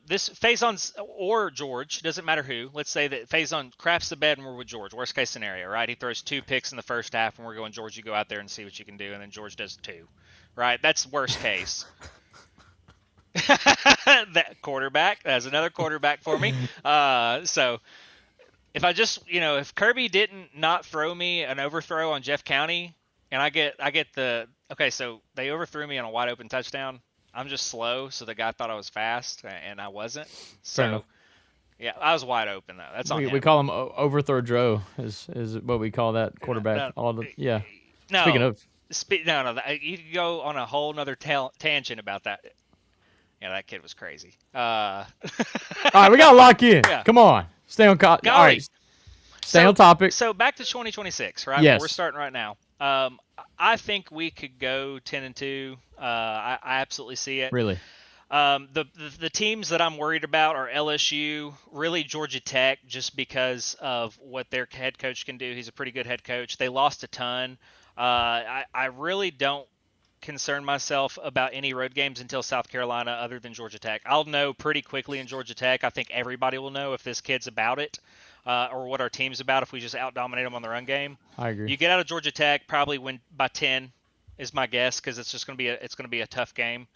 This Faison or George, doesn't matter who. Let's say that Faison craps the bed and we're with George. Worst case scenario, right? He throws 2 picks in the first half and we're going, George, you go out there and see what you can do. And then George does 2, right? That's worst case. That quarterback, that's another quarterback for me. So if I just, if Kirby didn't not throw me an overthrow on Jeff County, and I get so they overthrew me on a wide open touchdown. I'm just slow, so the guy thought I was fast, and I wasn't. So, yeah, I was wide open though. That's on him. We call him overthrow Joe is what we call that quarterback. No, Speaking of, you could go on a whole nother tangent about that. Yeah, that kid was crazy. All right, we gotta lock in. Yeah. Come on, stay on. All right, stay on topic. So back to 2026, right? Yes. We're starting right now. I think we could go 10-2. I absolutely see it. Really? The teams that I'm worried about are LSU, really Georgia Tech, just because of what their head coach can do. He's a pretty good head coach. They lost a ton. I really don't concern myself about any road games until South Carolina other than Georgia Tech. I'll know pretty quickly in Georgia Tech. I think everybody will know if this kid's about it. Or what our team's about if we just out-dominate them on the run game. I agree. You get out of Georgia Tech, probably win by 10 is my guess because it's just going to be a tough game.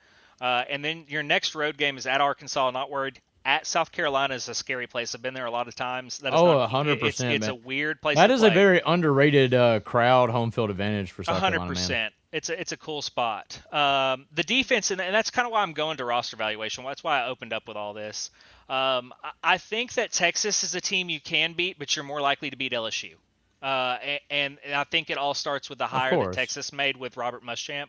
And then your next road game is at Arkansas. Not worried. At South Carolina is a scary place. I've been there a lot of times. That is 100%. It's a weird place. That is a very underrated crowd home field advantage for South 100%. Carolina. 100%. It's a cool spot. The defense, and that's kind of why I'm going to roster evaluation. That's why I opened up with all this. I think that Texas is a team you can beat, but you're more likely to beat LSU. And I think it all starts with the hire that Texas made with Will Muschamp.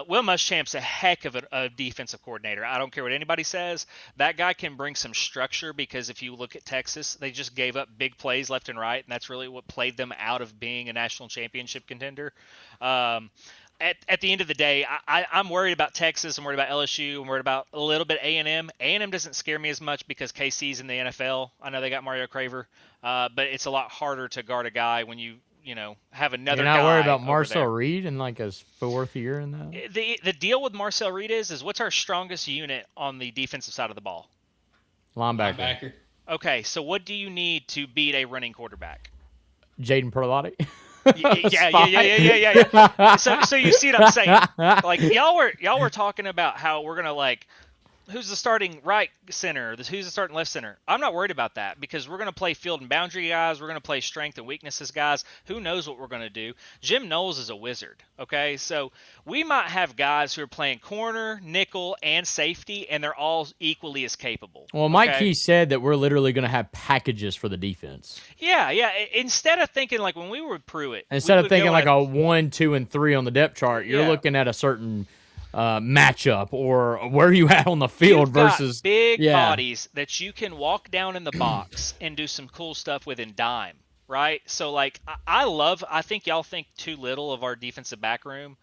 Will Muschamp's a heck of a defensive coordinator. I don't care what anybody says. That guy can bring some structure because if you look at Texas, they just gave up big plays left and right, and that's really what played them out of being a national championship contender. at the end of the day, I'm worried about Texas. I'm worried about LSU. I'm worried about a little bit A&M. A&M doesn't scare me as much because KC's in the NFL. I know they got Mario Craver, but it's a lot harder to guard a guy when you have another guy. You're not worried about Marcel Reed in like his 4th year in that? The deal with Marcel Reed is what's our strongest unit on the defensive side of the ball? Linebacker. Okay, so what do you need to beat a running quarterback? Jaden Perlotti. Yeah. So you see what I'm saying? Like y'all were talking about how we're gonna like who's the starting right center, who's the starting left center. I'm not worried about that because we're gonna play field and boundary guys. We're gonna play strength and weaknesses guys. Who knows what we're gonna do? Jim Knowles is a wizard. Okay, so we might have guys who are playing corner, nickel, and safety, and they're all equally as capable. Well, Mike Key said that we're literally gonna have packages for the defense. Yeah. Instead of thinking like when we were with Pruitt, instead of thinking like a 1, 2, and 3 on the depth chart, you're looking at a certain matchup or where you at on the field versus big bodies that you can walk down in the box and do some cool stuff with in dime, right? So like I think y'all think too little of our defensive back room.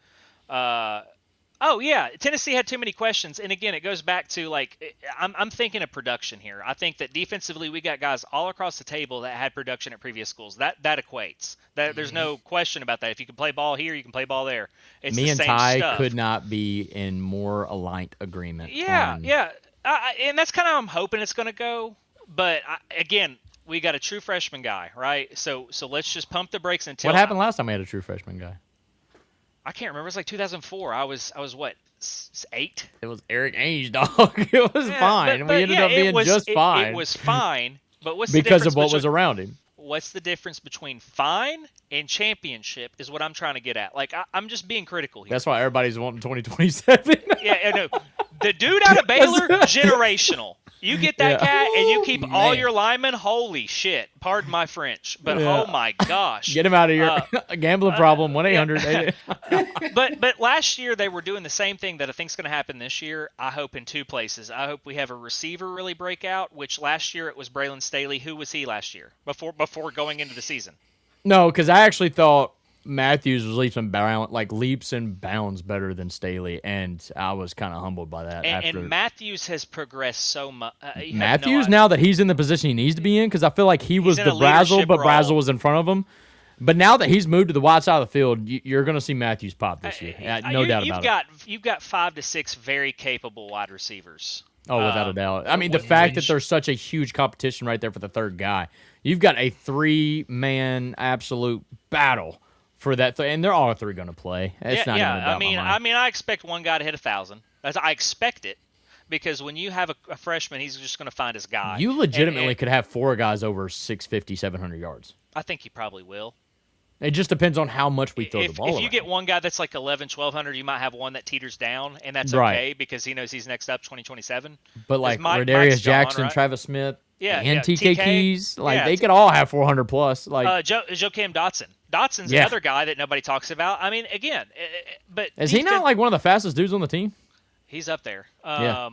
Tennessee had too many questions, and again, it goes back to like I'm thinking of production here. I think that defensively we got guys all across the table that had production at previous schools. That equates. There's no question about that. If you can play ball here, you can play ball there. It's Me the and same Ty stuff. could not be in more aligned agreement. And that's kind of how I'm hoping it's going to go. But again, we got a true freshman guy, right? So let's just pump the brakes until. What happened last time we had a true freshman guy? I can't remember. It was like 2004. I was what, 8? It was Eric Ainge, dog. It was fine. But we ended up being just fine. It was fine. But what's because the of what was around him? What's the difference between fine and championship is what I'm trying to get at. Like, I'm just being critical here. That's why everybody's wanting 2027. Yeah, no. The dude out of Baylor, generational. You get that cat and you keep all your linemen, holy shit. Pardon my French. But oh my gosh. Get him out of here. A gambling problem, 1-800. But last year they were doing the same thing that I think is going to happen this year. I hope in 2 places. I hope we have a receiver really break out, which last year it was Braylon Staley. Who was he last year before going into the season? No, because I actually thought Matthews was leaps and bounds better than Staley, and I was kind of humbled by that. And Matthews has progressed so much. Matthews, now that he's in the position he needs to be in, because I feel like he was the Brazel, but Brazel was in front of him. But now that he's moved to the wide side of the field, you're going to see Matthews pop this year. No doubt about it. You've got 5 to 6 very capable wide receivers. Oh, without a doubt. I mean, the fact that there's such a huge competition right there for the third guy. You've got a 3-man absolute battle for that, and they're all 3 going to play. It's not even about my mind. I expect one guy to hit 1,000. I expect it because when you have a freshman, he's just going to find his guy. You legitimately could have 4 guys over 650, 700 yards. I think he probably will. It just depends on how much we throw the ball If you get one guy that's like 1,100, 1,200, you might have one that teeters down, and that's okay because he knows he's next up 2027. But like Rodarius Jackson, right? Travis Smith, and TK Keys, they could all have 400 plus. Like Joakim Dotson. Dotson's another guy that nobody talks about. I mean, again, but is he not like one of the fastest dudes on the team? He's up there.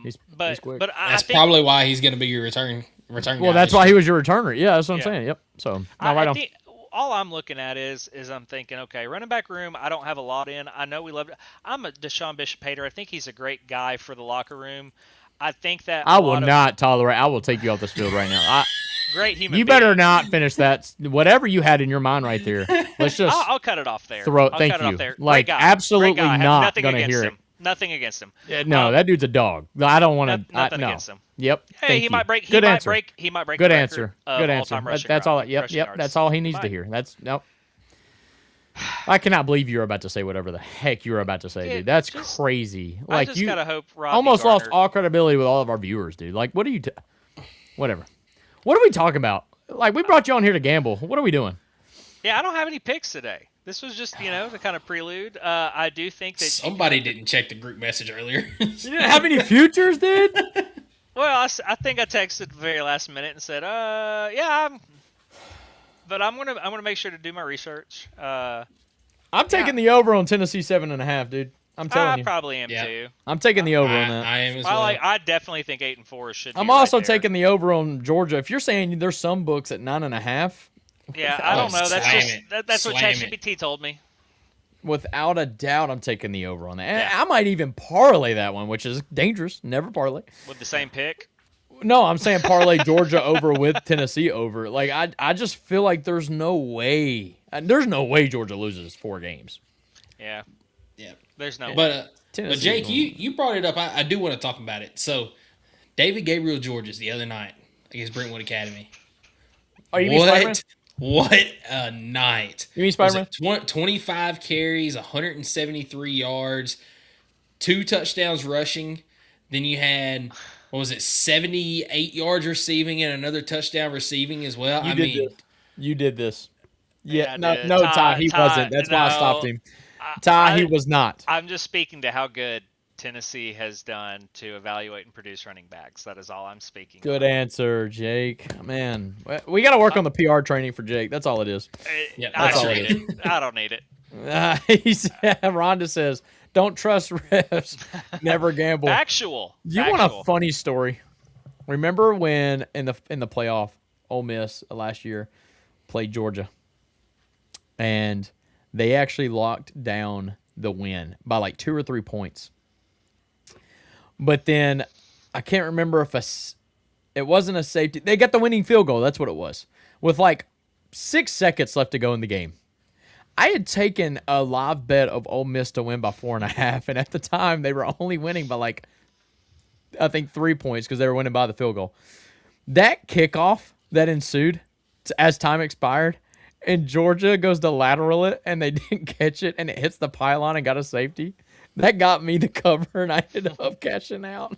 He's quick. But that's probably why he's going to be your return guy. Well, that's why he was your returner. Yeah, that's what I'm saying. Yep. So I think all I'm looking at is I'm thinking, okay, running back room, I don't have a lot in. I know we love it. I'm a Deshaun Bishop hater. I think he's a great guy for the locker room. I think that I will not tolerate. I will take you off this field right now. Great human. You better not finish that. Whatever you had in your mind right there. Let's just. I'll cut it off there. Thank you. Like absolutely not gonna hear it. Nothing against him. Yeah, no, that dude's a dog. I don't want to. Nothing against him. Yep. Hey, he might break. Good answer. He might break. Good answer. Good answer. That's all. Yep. That's all he needs to hear. Nope. I cannot believe you're about to say whatever the heck you're about to say, dude. That's crazy. Like, I just gotta hope Robbie almost Garner... lost all credibility with all of our viewers, dude. Like, what are you? Whatever. What are we talking about? Like, we brought you on here to gamble. What are we doing? Yeah, I don't have any picks today. This was just, the kind of prelude. I do think that somebody didn't check the group message earlier. You didn't have any futures, dude? Well, I think I texted at the very last minute and said, but I'm gonna make sure to do my research. I'm taking the over on Tennessee 7.5, dude. I'm telling you. I probably am too. I'm taking the over on that. I am as well. I definitely think 8-4 should be. I'm also taking the over on Georgia. If you're saying there's some books at 9.5. Yeah, I don't know. That's what ChatGPT told me. Without a doubt, I'm taking the over on that. And I might even parlay that one, which is dangerous. Never parlay. With the same pick? No, I'm saying parlay Georgia over with Tennessee over. Like, I just feel like there's no way. There's no way Georgia loses 4 games. Yeah. Yeah. There's no But, way. But Jake, you brought it up. I do want to talk about it. So, David Gabriel Georges the other night against Brentwood Academy. Oh, you mean Spider-Man? What a night. You mean Spider-Man? 25 carries, 173 yards, 2 touchdowns rushing. Then you had, 78 yards receiving and another touchdown receiving as well. You did this. Yeah, Yeah, no, Ty, he wasn't. That's why I stopped him. Ty, he was not. I'm just speaking to how good Tennessee has done to evaluate and produce running backs. That is all I'm speaking. Good answer, Jake. Man, we got to work on the PR training for Jake. That's all it is. I don't need it. Rhonda says, "Don't trust refs. Never gamble." Factual. Want a funny story? Remember when in the playoff, Ole Miss last year played Georgia, and they actually locked down the win by like 2 or 3 points. But then I can't remember if it wasn't a safety. They got the winning field goal. That's what it was. With like 6 seconds left to go in the game. I had taken a live bet of Ole Miss to win by 4.5. And at the time, they were only winning by like, I think 3 points because they were winning by the field goal. That kickoff that ensued as time expired, and Georgia goes to lateral it, and they didn't catch it, and it hits the pylon and got a safety. That got me the cover, and I ended up cashing out.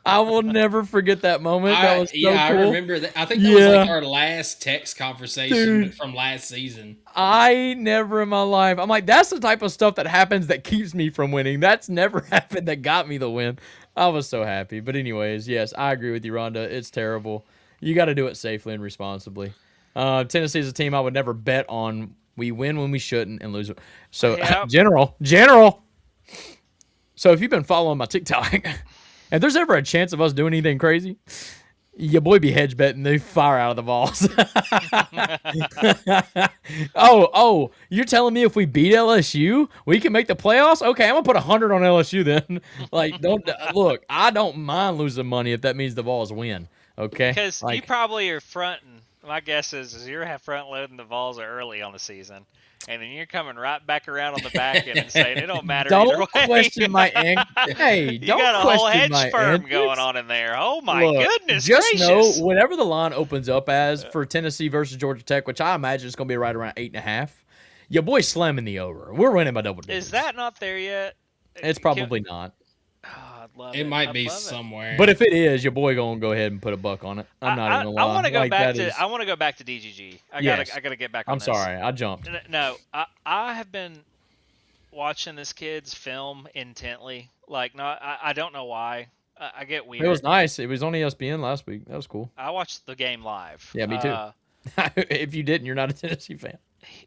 I will never forget that moment. That was so cool. I remember that. I think that was like our last text conversation from last season. I never in my life. I'm like, that's the type of stuff that happens that keeps me from winning. That's never happened that got me the win. I was so happy. But anyways, yes, I agree with you, Rhonda. It's terrible. You got to do it safely and responsibly. Tennessee is a team I would never bet on. We win when we shouldn't and lose. So, General. So, if you've been following my TikTok, and there's ever a chance of us doing anything crazy, your boy be hedge betting the fire out of the balls. Oh, you're telling me if we beat LSU, we can make the playoffs? Okay, I'm gonna put 100 on LSU then. Like, look. I don't mind losing money if that means the Vols win. Okay, because you probably are fronting. My guess is you're front loading the Vols early on the season, and then you're coming right back around on the back end and saying it don't matter either way. Don't question my Hey, you don't got a whole hedge firm going on in there. Oh my goodness gracious! Just know whatever the line opens up as for Tennessee versus Georgia Tech, which I imagine is going to be right around 8.5. Your boy's slamming the over. We're winning by double digits. Is that not there yet? It's probably not. It might be somewhere. But if it is, your boy gonna go ahead and put $1 on it. I'm not even gonna lie. I want to go back to. I want to go back to DGG. I gotta get back on I'm this. sorry, I jumped. No, I have been watching this kid's film intently. Like, no, I don't know why. I get weird. It was nice. It was on ESPN last week. That was cool. I watched the game live. Yeah, me too. If you didn't, you're not a Tennessee fan.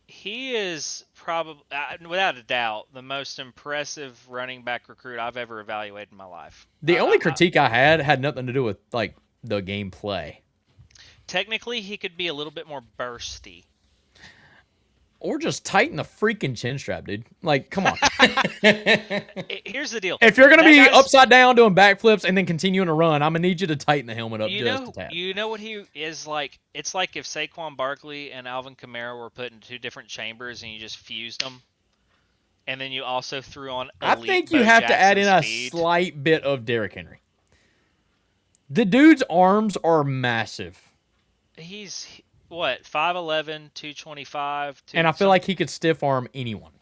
He is probably, without a doubt, the most impressive running back recruit I've ever evaluated in my life. The only critique I had nothing to do with like the gameplay. Technically, he could be a little bit more bursty. Or just tighten the freaking chin strap, dude. Like, come on. Here's the deal. If you're going to be upside down doing backflips and then continuing to run, I'm going to need you to tighten the helmet up just a tad. You know what he is like? It's like if Saquon Barkley and Alvin Kamara were put in 2 different chambers and you just fused them. And then you also threw on elite I think you have to add in a slight bit of Derrick Henry. The dude's arms are massive. He's... What, 5'11", 225? And I feel like he could stiff arm anyone.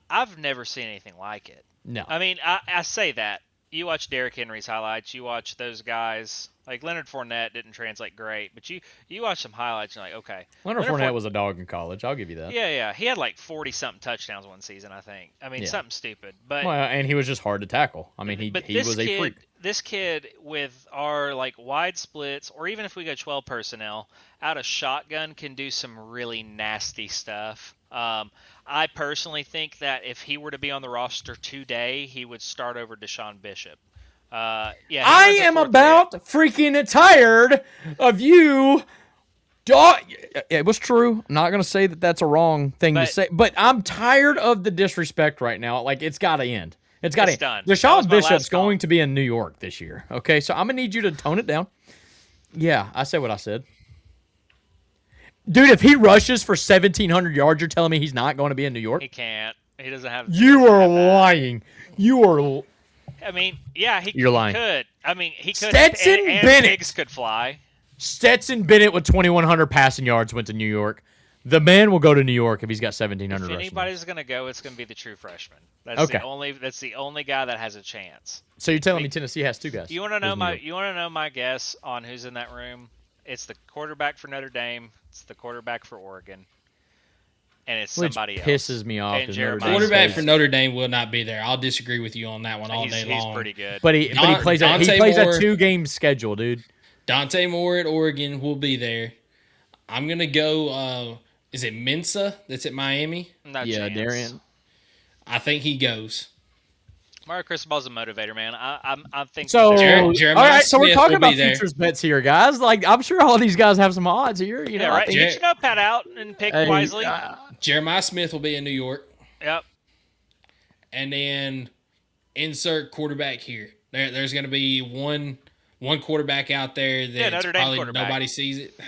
I've never seen anything like it. No. I mean, I say that. You watch Derrick Henry's highlights. You watch those guys. Like, Leonard Fournette didn't translate great. But you watch some highlights and you're like, okay. Leonard Fournette was a dog in college. I'll give you that. Yeah. He had like 40-something touchdowns one season, I think. I mean, something stupid. But and he was just hard to tackle. I mean, he was a freak. This kid with our like wide splits, or even if we go 12 personnel, out of shotgun can do some really nasty stuff. I personally think that if he were to be on the roster today, he would start over Deshaun Bishop. I am about freaking tired of you It was true. I'm not going to say that that's a wrong thing to say, but I'm tired of the disrespect right now. Like, it's got to end. It's got to end. Done. Deshaun Bishop's going to be in New York this year. Okay, so I'm going to need you to tone it down. Yeah, I said what I said. Dude, if he rushes for 1,700 yards, you're telling me he's not going to be in New York? He can't. He doesn't have. You are lying. You are. I mean, yeah, You're lying. Could. I mean, he could. Stetson and Bennett Diggs could fly. Stetson Bennett with 2,100 passing yards went to New York. The man will go to New York if he's got 1,700. If anybody's going to go, it's going to be the true freshman. That's the only guy that has a chance. So you're telling me Tennessee has two guys? You want to know my guess on who's in that room? It's the quarterback for Notre Dame. It's the quarterback for Oregon. And it's somebody else. Pisses me off. Quarterback for Notre Dame will not be there. I'll disagree with you on that one all day long. He's pretty good. But he plays a 2-game schedule, dude. Dante Moore at Oregon will be there. I'm going to go, is it Mensa that's at Miami? Darian. I think he goes. Mario Cristobal's a motivator, man. I think so. Jeremiah all right, so Smith we're talking about there. futures bets here, guys. Like, I'm sure all these guys have some odds here. You know, right. Get your notepad out and pick wisely. Jeremiah Smith will be in New York. Yep. And then insert quarterback here. There's going to be one quarterback out there that probably nobody sees it.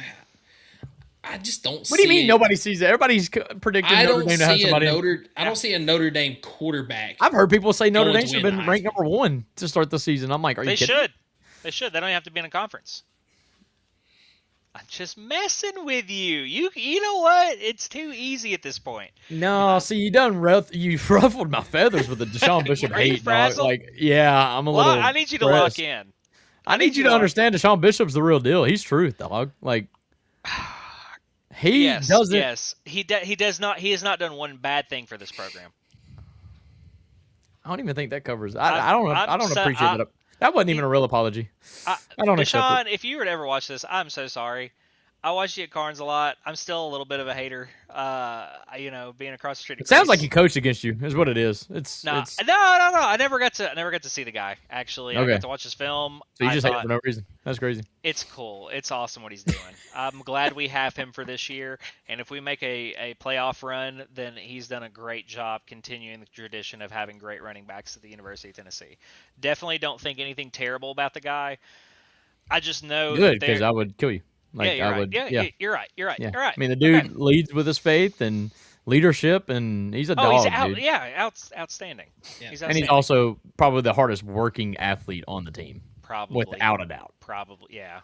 I just don't see it. What do you mean nobody sees it? Everybody's predicting Notre Dame to have somebody. I don't see a Notre Dame quarterback. I've heard people say Notre Dame should have been ranked number 1 to start the season. I'm like, are you kidding? They should. They don't have to be in a conference. I'm just messing with you. You know what? It's too easy at this point. No, see, you ruffled my feathers with the Deshaun Bishop hate, dog. Like, yeah, I'm a little. I need you to lock in. I need you to understand Deshaun Bishop's the real deal. He's truth, dog. Like. He doesn't. Yes, he does not. He has not done one bad thing for this program. I don't even think that covers. I don't appreciate that. That wasn't even a real apology. I don't accept it. Deshaun, if you were to ever watch this, I'm so sorry. I watch you at Carnes a lot. I'm still a little bit of a hater. Being across the street. It sounds like he coached against you. Is what it is. No. I never got to see the guy. Actually, okay. I got to watch his film. So you just hate him for no reason. That's crazy. It's cool. It's awesome what he's doing. I'm glad we have him for this year. And if we make a playoff run, then he's done a great job continuing the tradition of having great running backs at the University of Tennessee. Definitely don't think anything terrible about the guy. I just know good because I would kill you. Like, you're right. You're right. You're right. I mean, the dude leads with his faith and leadership, and he's a dog. Dude. Outstanding. Yeah. And he's also probably the hardest working athlete on the team. Probably. Without a doubt. Probably, yeah.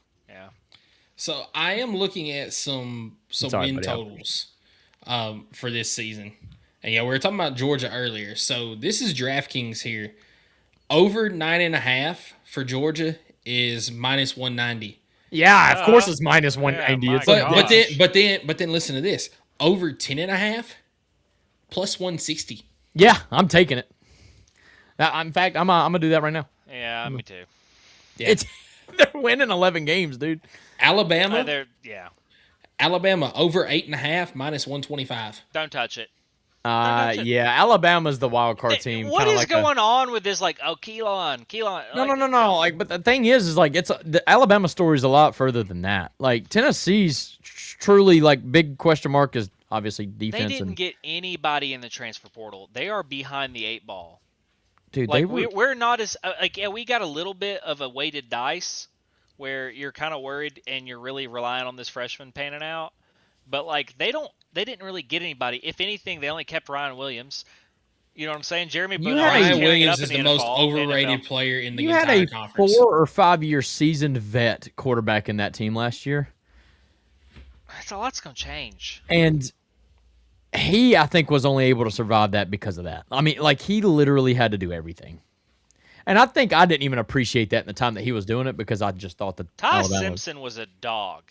So I am looking at some win totals for this season. And we were talking about Georgia earlier. So this is DraftKings here. Over 9.5 for Georgia is minus 190. Yeah, of course it's minus 190. But then listen to this. Over 10.5 plus 160. Yeah, I'm taking it. In fact, I'm gonna do that right now. Yeah, me too. Yeah. They're winning 11 games, dude. Alabama over 8.5 minus 125. Don't touch it. Alabama's the wild card team. What is going on with this? Like, Keelan. No. Like, but the thing is like the Alabama story is a lot further than that. Like Tennessee's truly like big question mark is obviously defense. They didn't get anybody in the transfer portal. They are behind the 8 ball. Dude, like we're not as we got a little bit of a weighted dice where you're kind of worried and you're really relying on this freshman panning out. But like they didn't really get anybody. If anything, they only kept Ryan Williams. You know what I'm saying? Jeremy Ryan Williams is the most overrated player in the entire conference. You had a 4 or 5 year seasoned vet quarterback in that team last year. That's a lot's gonna change. And he, I think, was only able to survive that because of that. I mean, like he literally had to do everything. And I think I didn't even appreciate that in the time that he was doing it because I just thought that Ty Simpson was a dog.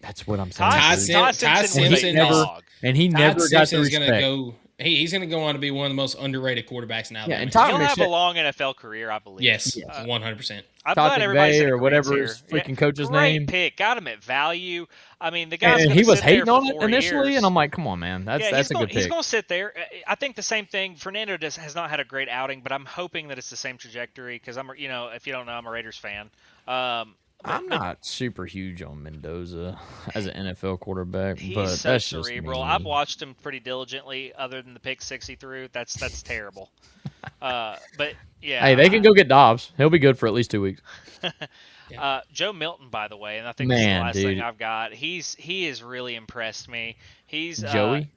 That's what I'm saying. Ty Simpson was a dog. And he never got the respect. He's going to go on to be one of the most underrated quarterbacks in Alabama. Yeah, and he'll have a long NFL career, I believe. Yes, 100%. I'm glad everybody's or whatever his freaking coach's name. Pick. Got him at value. I mean, the guy's and he was hating on it 4 initially, years. And I'm like, come on, man. That's a good pick. He's going to sit there. I think the same thing. Fernando has not had a great outing, but I'm hoping that it's the same trajectory because if you don't know, I'm a Raiders fan. I'm not super huge on Mendoza as an NFL quarterback, He's but so that's cerebral. just me. I've watched him pretty diligently, other than the pick 6 he threw. That's terrible. But yeah, Hey, they can go get Dobbs. He'll be good for at least 2 weeks. Joe Milton, by the way, and I think this is the last thing I've got. He has really impressed me. He's Joey.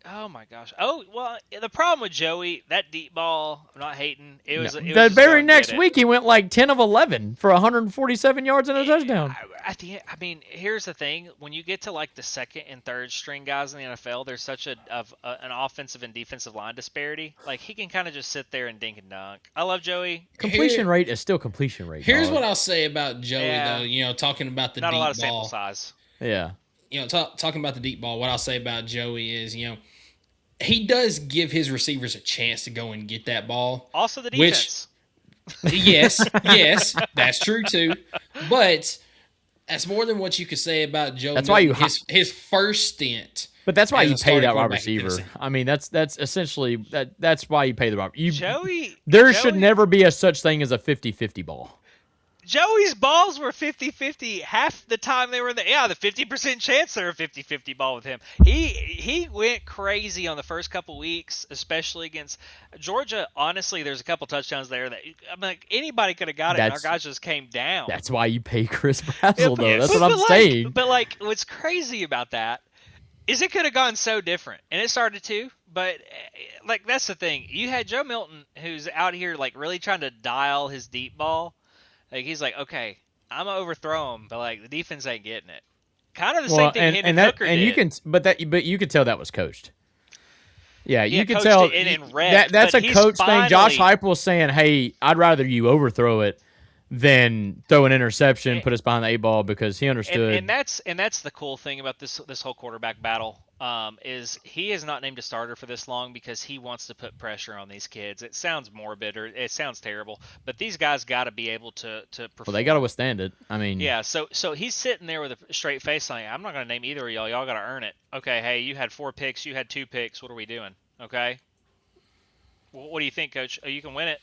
Oh my gosh. Oh well, the problem with Joey, that deep ball. I'm not hating. It was The very next week he went like 10 of 11 for 147 yards and a touchdown. At the end, I mean, here's the thing: when you get to like the second and third string guys in the NFL, there's such an offensive and defensive line disparity. Like he can kind of just sit there and dink and dunk. I love Joey. Completion rate is still completion rate. Here's what I'll say about Joey, though. You know, talking about the not deep a lot of ball. sample size. Yeah. You know, talking about the deep ball. What I'll say about Joey is, you know, he does give his receivers a chance to go and get that ball. Also the defense. Yes, that's true too. But that's more than what you could say about Joe. That's Milton. why his first stint. But that's why you pay that wide quarterback in receiver. Tennessee. I mean, that's essentially that's why you pay the wide. Joey. There should never be a such thing as a 50-50 ball. Joey's balls were 50-50 half the time they were in the 50% chance they're a 50-50 ball with him. He went crazy on the first couple weeks, especially against Georgia. Honestly, there's a couple touchdowns there that I'm like anybody could have got it, and our guys just came down. That's why you pay Chris Brazzell, though. That's what I'm saying. But like, what's crazy about that is it could have gone so different, and it started to. But like that's the thing. You had Joe Milton, who's out here like really trying to dial his deep ball. Like he's like, okay, I'm gonna overthrow him, but like the defense ain't getting it. Kind of the same thing Hendon Hooker did. You could tell that was coached. Yeah, you could coached tell it in red, that's a but coach thing. Josh Heupel saying, "Hey, I'd rather you overthrow it than throw an interception, put us behind the 8 ball," because he understood. And that's the cool thing about this whole quarterback battle. Is he is not named a starter for this long because he wants to put pressure on these kids. It sounds morbid or it sounds terrible, but these guys got to be able to perform. Well, they got to withstand it. I mean, yeah. So he's sitting there with a straight face saying, "I'm not going to name either of y'all. Y'all got to earn it." Okay, hey, you had 4 picks, you had 2 picks. What are we doing? Okay. What do you think, Coach? Oh, you can win it.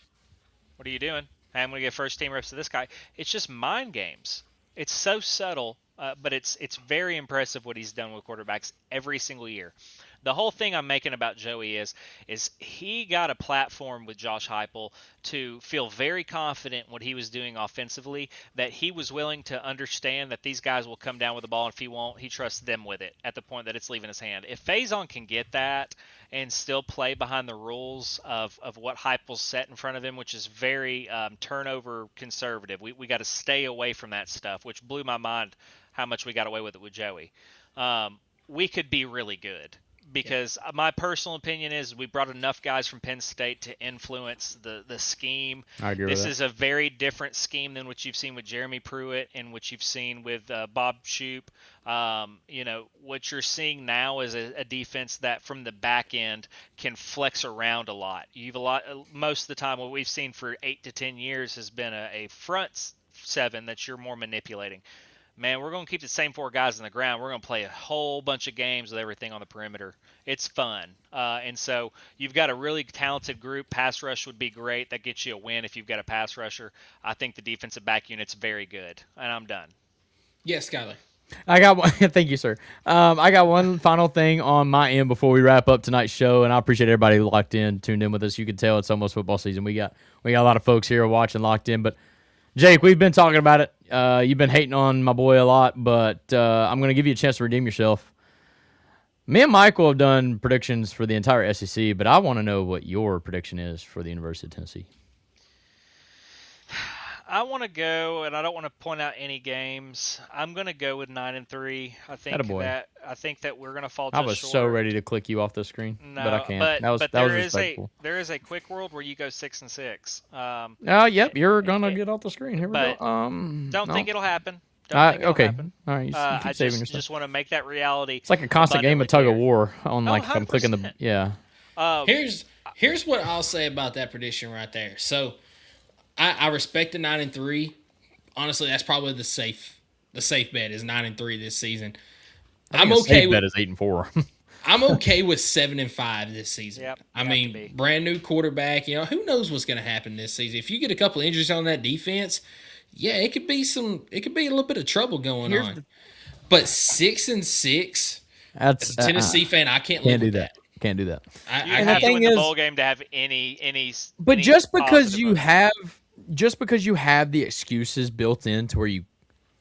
What are you doing? Hey, I'm going to give first team reps to this guy. It's just mind games. It's so subtle. But it's very impressive what he's done with quarterbacks every single year. The whole thing I'm making about Joey is he got a platform with Josh Heupel to feel very confident what he was doing offensively, that he was willing to understand that these guys will come down with the ball, and if he won't, he trusts them with it at the point that it's leaving his hand. If Faison can get that and still play behind the rules of what Heupel's set in front of him, which is very turnover conservative, we got to stay away from that stuff, which blew my mind how much we got away with it with Joey. We could be really good because my personal opinion is we brought enough guys from Penn State to influence the scheme. I agree with that. This is a very different scheme than what you've seen with Jeremy Pruitt and what you've seen with Bob Shoop. What you're seeing now is a defense that from the back end can flex around a lot. Most of the time what we've seen for 8 to 10 years has been a front 7 that you're more manipulating. Man, we're going to keep the same 4 guys on the ground. We're going to play a whole bunch of games with everything on the perimeter. It's fun. And so you've got a really talented group. Pass rush would be great. That gets you a win if you've got a pass rusher. I think the defensive back unit's very good. And I'm done. Yes, Skylar. I got one. Thank you, sir. I got one final thing on my end before we wrap up tonight's show, and I appreciate everybody locked in, tuned in with us. You can tell it's almost football season. We got a lot of folks here watching, locked in. But Jake, we've been talking about it. You've been hating on my boy a lot, but I'm going to give you a chance to redeem yourself. Me and Michael have done predictions for the entire SEC, but I want to know what your prediction is for the University of Tennessee. I want to go, and I don't want to point out any games. I'm going to go with 9-3. I think that we're going to fall just short. I was so ready to click you off the screen, but I can't. That was respectful. There is a quick world where you go 6-6. Yep, you're going to get off the screen. Here we go. Don't think it'll happen. Okay. Happen. All right. I just want to make that reality. It's like a constant game of tug of war on if I'm clicking the Here's what I'll say about that prediction right there. So I respect the 9-3. Honestly, that's probably the safe bet is 9-3 this season. I'm okay with bet is 8-4. I'm okay with 7-5 this season. Yep, I mean, brand new quarterback. Who knows what's going to happen this season? If you get a couple injuries on that defense, Yeah, it could be a little bit of trouble going on. But 6-6. That's as a Tennessee fan, I can't live with that. Can't do that. You have to win the bowl game to have any. But just because you positive have the excuses built into where you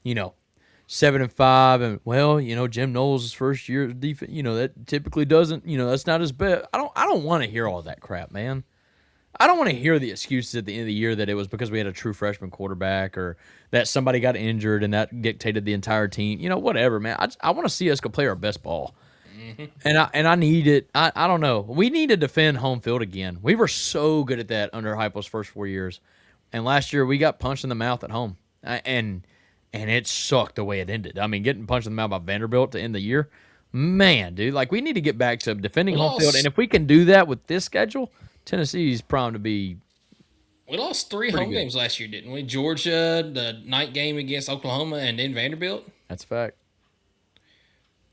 7-5, and well, Jim Knowles' first year of defense, that typically doesn't, that's not his best. I don't want to hear all that crap, man. I don't want to hear the excuses at the end of the year that it was because we had a true freshman quarterback or that somebody got injured and that dictated the entire team. Whatever, man. I want to see us go play our best ball. Mm-hmm. And I need it. I don't know. We need to defend home field again. We were so good at that under Heupel's first 4 years. And last year we got punched in the mouth at home. And it sucked the way it ended. I mean, getting punched in the mouth by Vanderbilt to end the year, man, dude. Like, we need to get back to defending home field. And if we can do that with this schedule, Tennessee's primed to be. We lost 3 home games last year, didn't we? Georgia, the night game against Oklahoma, and then Vanderbilt. That's a fact.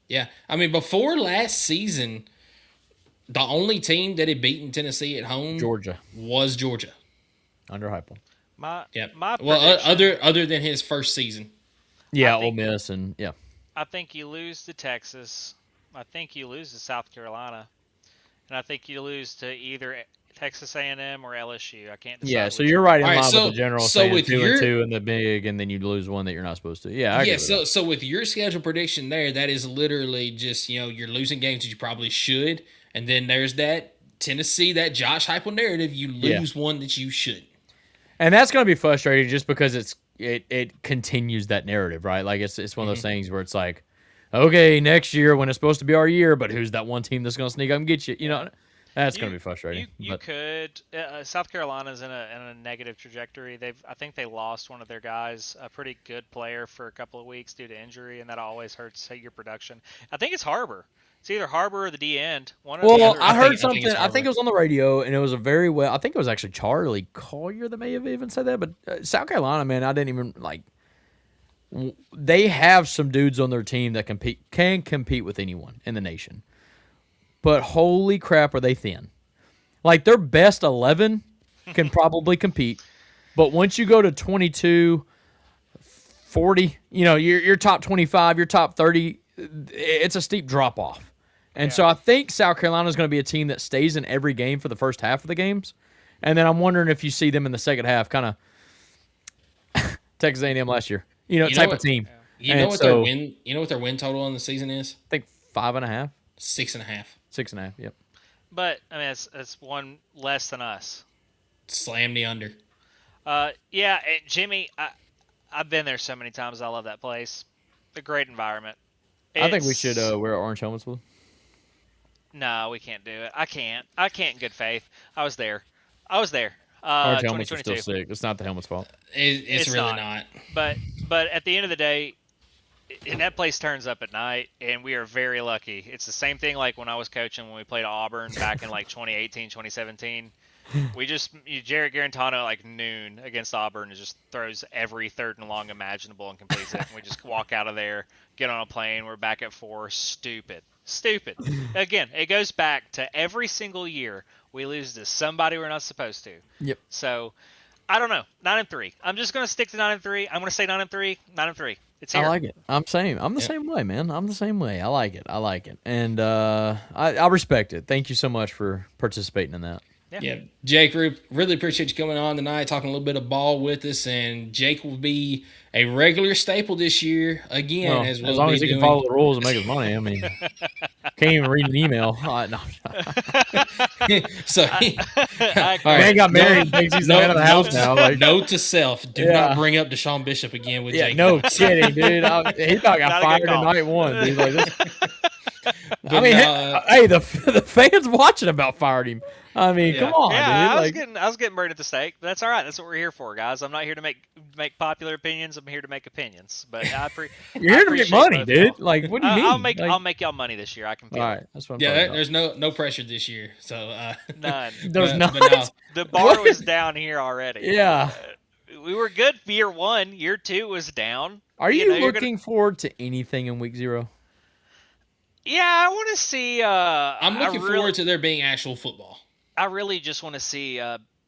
Yeah. I mean, before last season, the only team that had beaten Tennessee at home was Georgia. Under Heupel. My other than his first season. Yeah, Ole Miss and yeah. I think you lose to Texas. I think you lose to South Carolina. And I think you lose to either Texas A&M or LSU. I can't decide. Yeah, so you're right in line with the general saying 2-2 in the big, and then you lose one that you're not supposed to. Yeah, I agree with that. So with your schedule prediction there, that is literally just, you're losing games that you probably should, and then there's that Tennessee, that Josh Heupel narrative, you lose one that you should. And that's going to be frustrating just because it continues that narrative, right? Like it's one of those things where it's like, okay, next year when it's supposed to be our year, but who's that one team that's going to sneak up and get you? That's going to be frustrating. You could. South Carolina's in a negative trajectory. I think they lost one of their guys, a pretty good player, for a couple of weeks due to injury, and that always hurts your production. I think it's Harbor. It's either Harbor or the D end. I heard something. I think it was on the radio, and it was I think it was actually Charlie Collier that may have even said that. But South Carolina, man, I didn't even like. They have some dudes on their team that can compete with anyone in the nation. But holy crap, are they thin. Like, their best 11 can probably compete. But once you go to 22, 40, your top 25, your top 30, it's a steep drop-off. And so I think South Carolina is going to be a team that stays in every game for the first half of the games. And then I'm wondering if you see them in the second half, kind of Texas A&M last year. Type of team. You know what their win total on the season is? I think 5.5. 6.5. 6.5. Yep. But I mean, it's one less than us. Slam the under. Yeah, and Jimmy, I've been there so many times. I love that place. A great environment. I think we should wear orange helmets with them. No, we can't do it. I can't in good faith. I was there. Orange helmets are still sick. It's not the helmet's fault. It's really not. But at the end of the day, and that place turns up at night, and we are very lucky. It's the same thing like when I was coaching when we played Auburn back in like 2018, 2017. Jarrett Garantano like noon against Auburn just throws every third and long imaginable and completes it. And we just walk out of there, get on a plane. We're back at 4. Stupid. Again, it goes back to every single year we lose to somebody we're not supposed to. Yep. So I don't know. 9-3. I'm just going to stick to 9-3. I'm going to say 9-3. 9-3. It's here. I like it. I'm the same way, man. I'm the same way. I like it. And I respect it. Thank you so much for participating in that. Yeah. Jake, really appreciate you coming on tonight, talking a little bit of ball with us. And Jake will be a regular staple this year again. Well, as long as he can follow the rules and make his money. I mean, can't even read an email. No. So, man got married and thinks he's the man of the house now. Like, note to self: do not bring up Deshaun Bishop again with Jake. No kidding, dude. He about got fired in night one. Dude. Like this. I mean, hey, the fans watching about fired him. I mean, come on, dude. I was getting burned at the stake. But that's all right. That's what we're here for, guys. I'm not here to make popular opinions. I'm here to make opinions. But you're here to make money, dude. Like, what do you mean? I'll make y'all money this year. I can feel all it. right, that's what I'm talking about. There's no pressure this year. So none. There's not. The bar was down here already. Yeah. We were good for year 1. Year 2 was down. Are you looking forward to anything in week 0? Yeah, I want to see. I'm looking forward to there being actual football. I really just want to see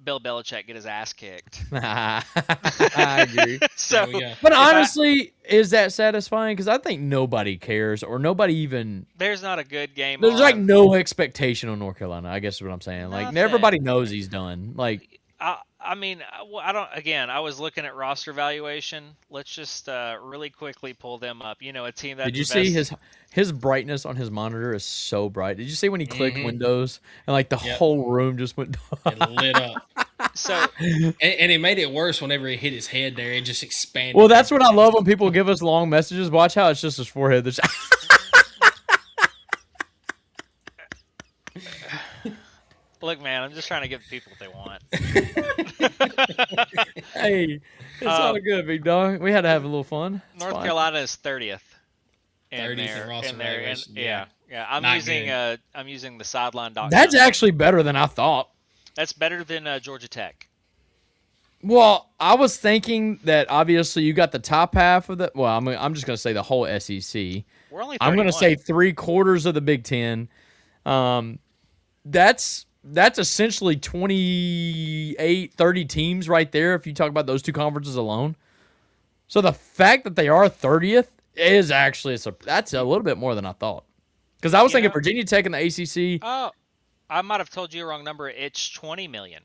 Bill Belichick get his ass kicked. I agree. So, but honestly, is that satisfying? Because I think nobody cares, or nobody even. There's not a good game. There's like no expectation on North Carolina. I guess is what I'm saying. Like Nothing. everybody knows he's done. Like I mean, I don't. Again, I was looking at roster valuation. Let's just really quickly pull them up. You know, a team that. Did you see his brightness on his monitor is so bright? Did you see when he clicked Windows and like the whole room just went? It lit up. So and it made it worse whenever he hit his head there. It just expanded. Well, that's what I love when people give us long messages. Watch how it's just his forehead. Look, man, I'm just trying to give people what they want. Hey, it's all good, big dog. We had to have a little fun. It's North fine. Carolina is 30th. 30th in roster valuation. Yeah. I'm using the sideline.com. That's actually better than I thought. That's better than Georgia Tech. Well, I was thinking that obviously you got the top half of the. Well, I'm just going to say the whole SEC. We're only 31. I'm going to say 3/4 of the Big Ten. That's essentially 28, 30 teams right there if you talk about those two conferences alone. So the fact that they are 30th is actually that's a little bit more than I thought. Because I was thinking Virginia Tech and the ACC. Oh, I might have told you a wrong number. It's 20 million.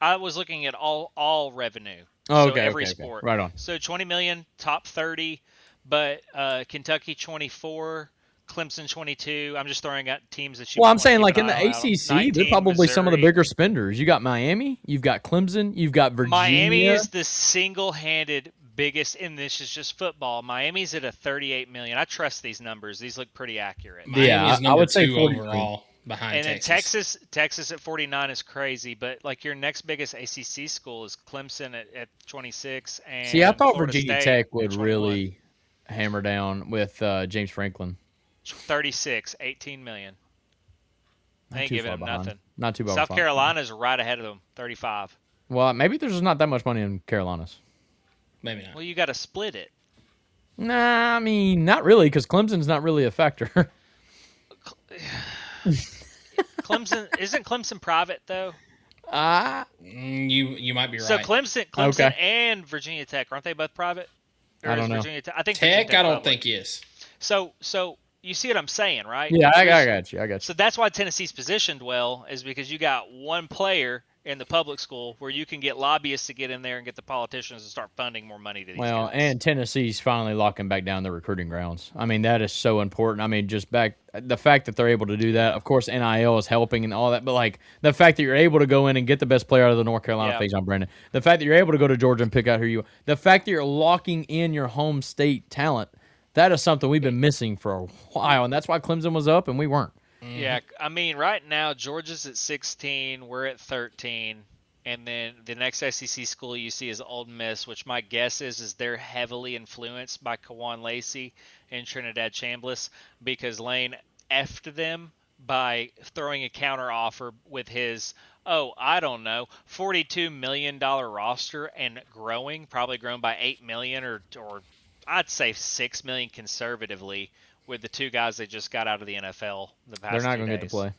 I was looking at all revenue. Oh, so okay, every okay. sport. Right on. So 20 million, top 30, but Kentucky 24, Clemson 22. I'm just throwing out teams that you. Well, I'm saying like in the ACC, they're probably some of the bigger spenders. You got Miami, you've got Clemson, you've got Virginia. Miami is the single-handed biggest, and this is just football. Miami's at a 38 million. I trust these numbers. These look pretty accurate. Yeah, I would say 40 overall behind Texas. And Texas at 49 is crazy, but like your next biggest ACC school is Clemson at 26. And see, I thought Florida Virginia State Tech would really hammer down with James Franklin. 36, 18 million. They ain't giving them nothing. Not too bad. South Carolina's right ahead of them, 35. Well, maybe there's just not that much money in Carolinas. Maybe not. Well, you got to split it. Nah, I mean, not really, because Clemson's not really a factor. Isn't Clemson private though? You might be right. So Clemson and Virginia Tech, aren't they both private? Or I don't know. I think Tech, I don't think is. So you see what I'm saying, right? Yeah, I got you. So that's why Tennessee's positioned well, is because you got one player in the public school where you can get lobbyists to get in there and get the politicians to start funding more money to these guys. And Tennessee's finally locking back down the recruiting grounds. I mean, that is so important. I mean, the fact that they're able to do that, of course, NIL is helping and all that, but like the fact that you're able to go in and get the best player out of the North Carolina phase on Brandon, the fact that you're able to go to Georgia and pick out who you are, the fact that you're locking in your home state talent, that is something we've been missing for a while, and that's why Clemson was up and we weren't. Yeah, I mean, right now, Georgia's at 16, we're at 13, and then the next SEC school you see is Ole Miss, which my guess is they're heavily influenced by Kawan Lacey and Trinidad Chambliss, because Lane effed them by throwing a counter offer with his, $42 million roster and growing, probably grown by $8 million or I'd say $6 million conservatively, with the two guys they just got out of the NFL the past 2 days. They're not going to get to play.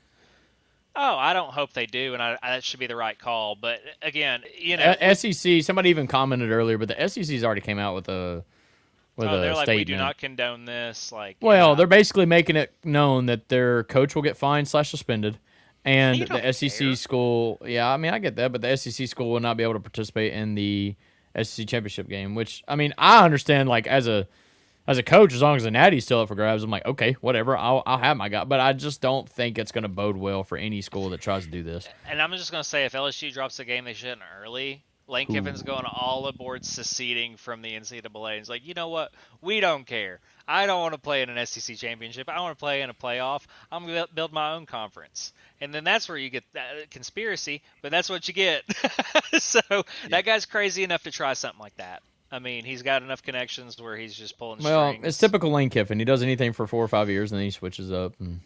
Oh, I don't hope they do, and that should be the right call. But again, SEC. Somebody even commented earlier, but the SEC's already came out with a they're statement. like, we do not condone this. Like, they're basically making it known that their coach will get fined / suspended, and the SEC school. Yeah, I mean, I get that, but the SEC school will not be able to participate in the SEC championship game. Which, I mean, I understand. Like as a coach, as long as the natty's still up for grabs, I'm like, okay, whatever, I'll have my guy. But I just don't think it's going to bode well for any school that tries to do this. And I'm just going to say, if LSU drops a game they shouldn't early, Lane Kiffin's going all aboard seceding from the NCAA. He's like, you know what? We don't care. I don't want to play in an SEC championship. I want to play in a playoff. I'm going to build my own conference. And then that's where you get that conspiracy, but that's what you get. That guy's crazy enough to try something like that. I mean, he's got enough connections where he's just pulling strings. Well, it's typical Lane Kiffin. He does anything for 4 or 5 years, and then he switches up. And...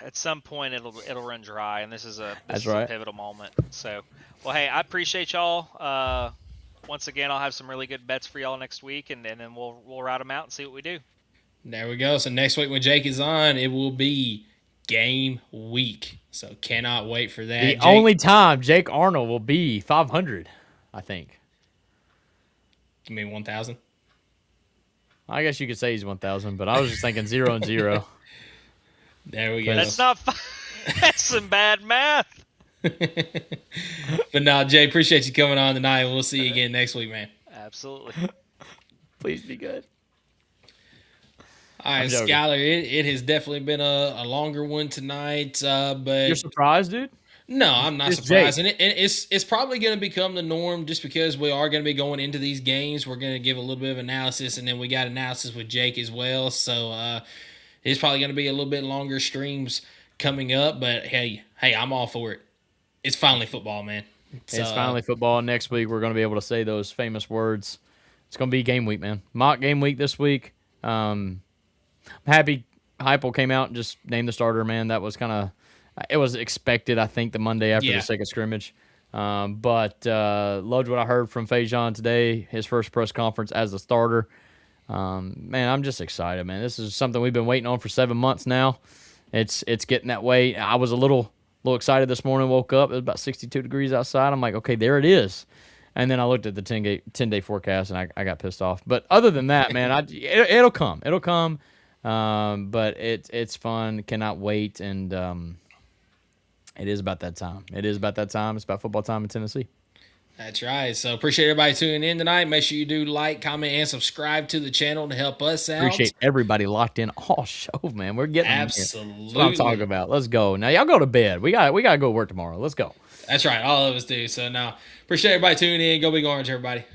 At some point, it'll run dry, and this is a pivotal moment. So, well, hey, I appreciate y'all. Once again, I'll have some really good bets for y'all next week, and then we'll ride them out and see what we do. There we go. So next week when Jake is on, it will be game week. So cannot wait for that. The only time Jake Arnold will be 500, I think. You mean 1,000? I guess you could say he's 1,000, but I was just thinking 0 and 0. There we go. That's not. That's some bad math. But no, Jay, appreciate you coming on tonight. We'll see you again next week, man. Absolutely. Please be good. All right, Skylar, it has definitely been a longer one tonight. But you're surprised, dude? No, I'm not surprised. And it's probably going to become the norm just because we are going to be going into these games. We're going to give a little bit of analysis, and then we got analysis with Jake as well. So it's probably going to be a little bit longer streams coming up. But, hey, I'm all for it. It's finally football, man. It's finally football. Next week, we're going to be able to say those famous words. It's going to be game week, man. Mock game week this week. I'm happy Heupel came out and just named the starter, man. That was kind of – it was expected, I think, the Monday after the second scrimmage. But loved what I heard from Fajon today, his first press conference as the starter. Man, I'm just excited, man. This is something we've been waiting on for 7 months now. It's getting that way. I was a little excited this morning, woke up. It was about 62 degrees outside. I'm like, okay, there it is. And then I looked at the 10-day forecast, and I got pissed off. But other than that, man, it'll come. It'll come. But it's fun. Cannot wait. And it is about that time. It's about football time in Tennessee. That's right. So appreciate everybody tuning in tonight. Make sure you do like, comment, and subscribe to the channel to help us out. Appreciate everybody locked in all show, man. We're getting absolutely. That's what I'm talking about. Let's go. Now y'all go to bed. We got to go to work tomorrow. Let's go. That's right. All of us do. So now appreciate everybody tuning in. Go Big Orange, everybody.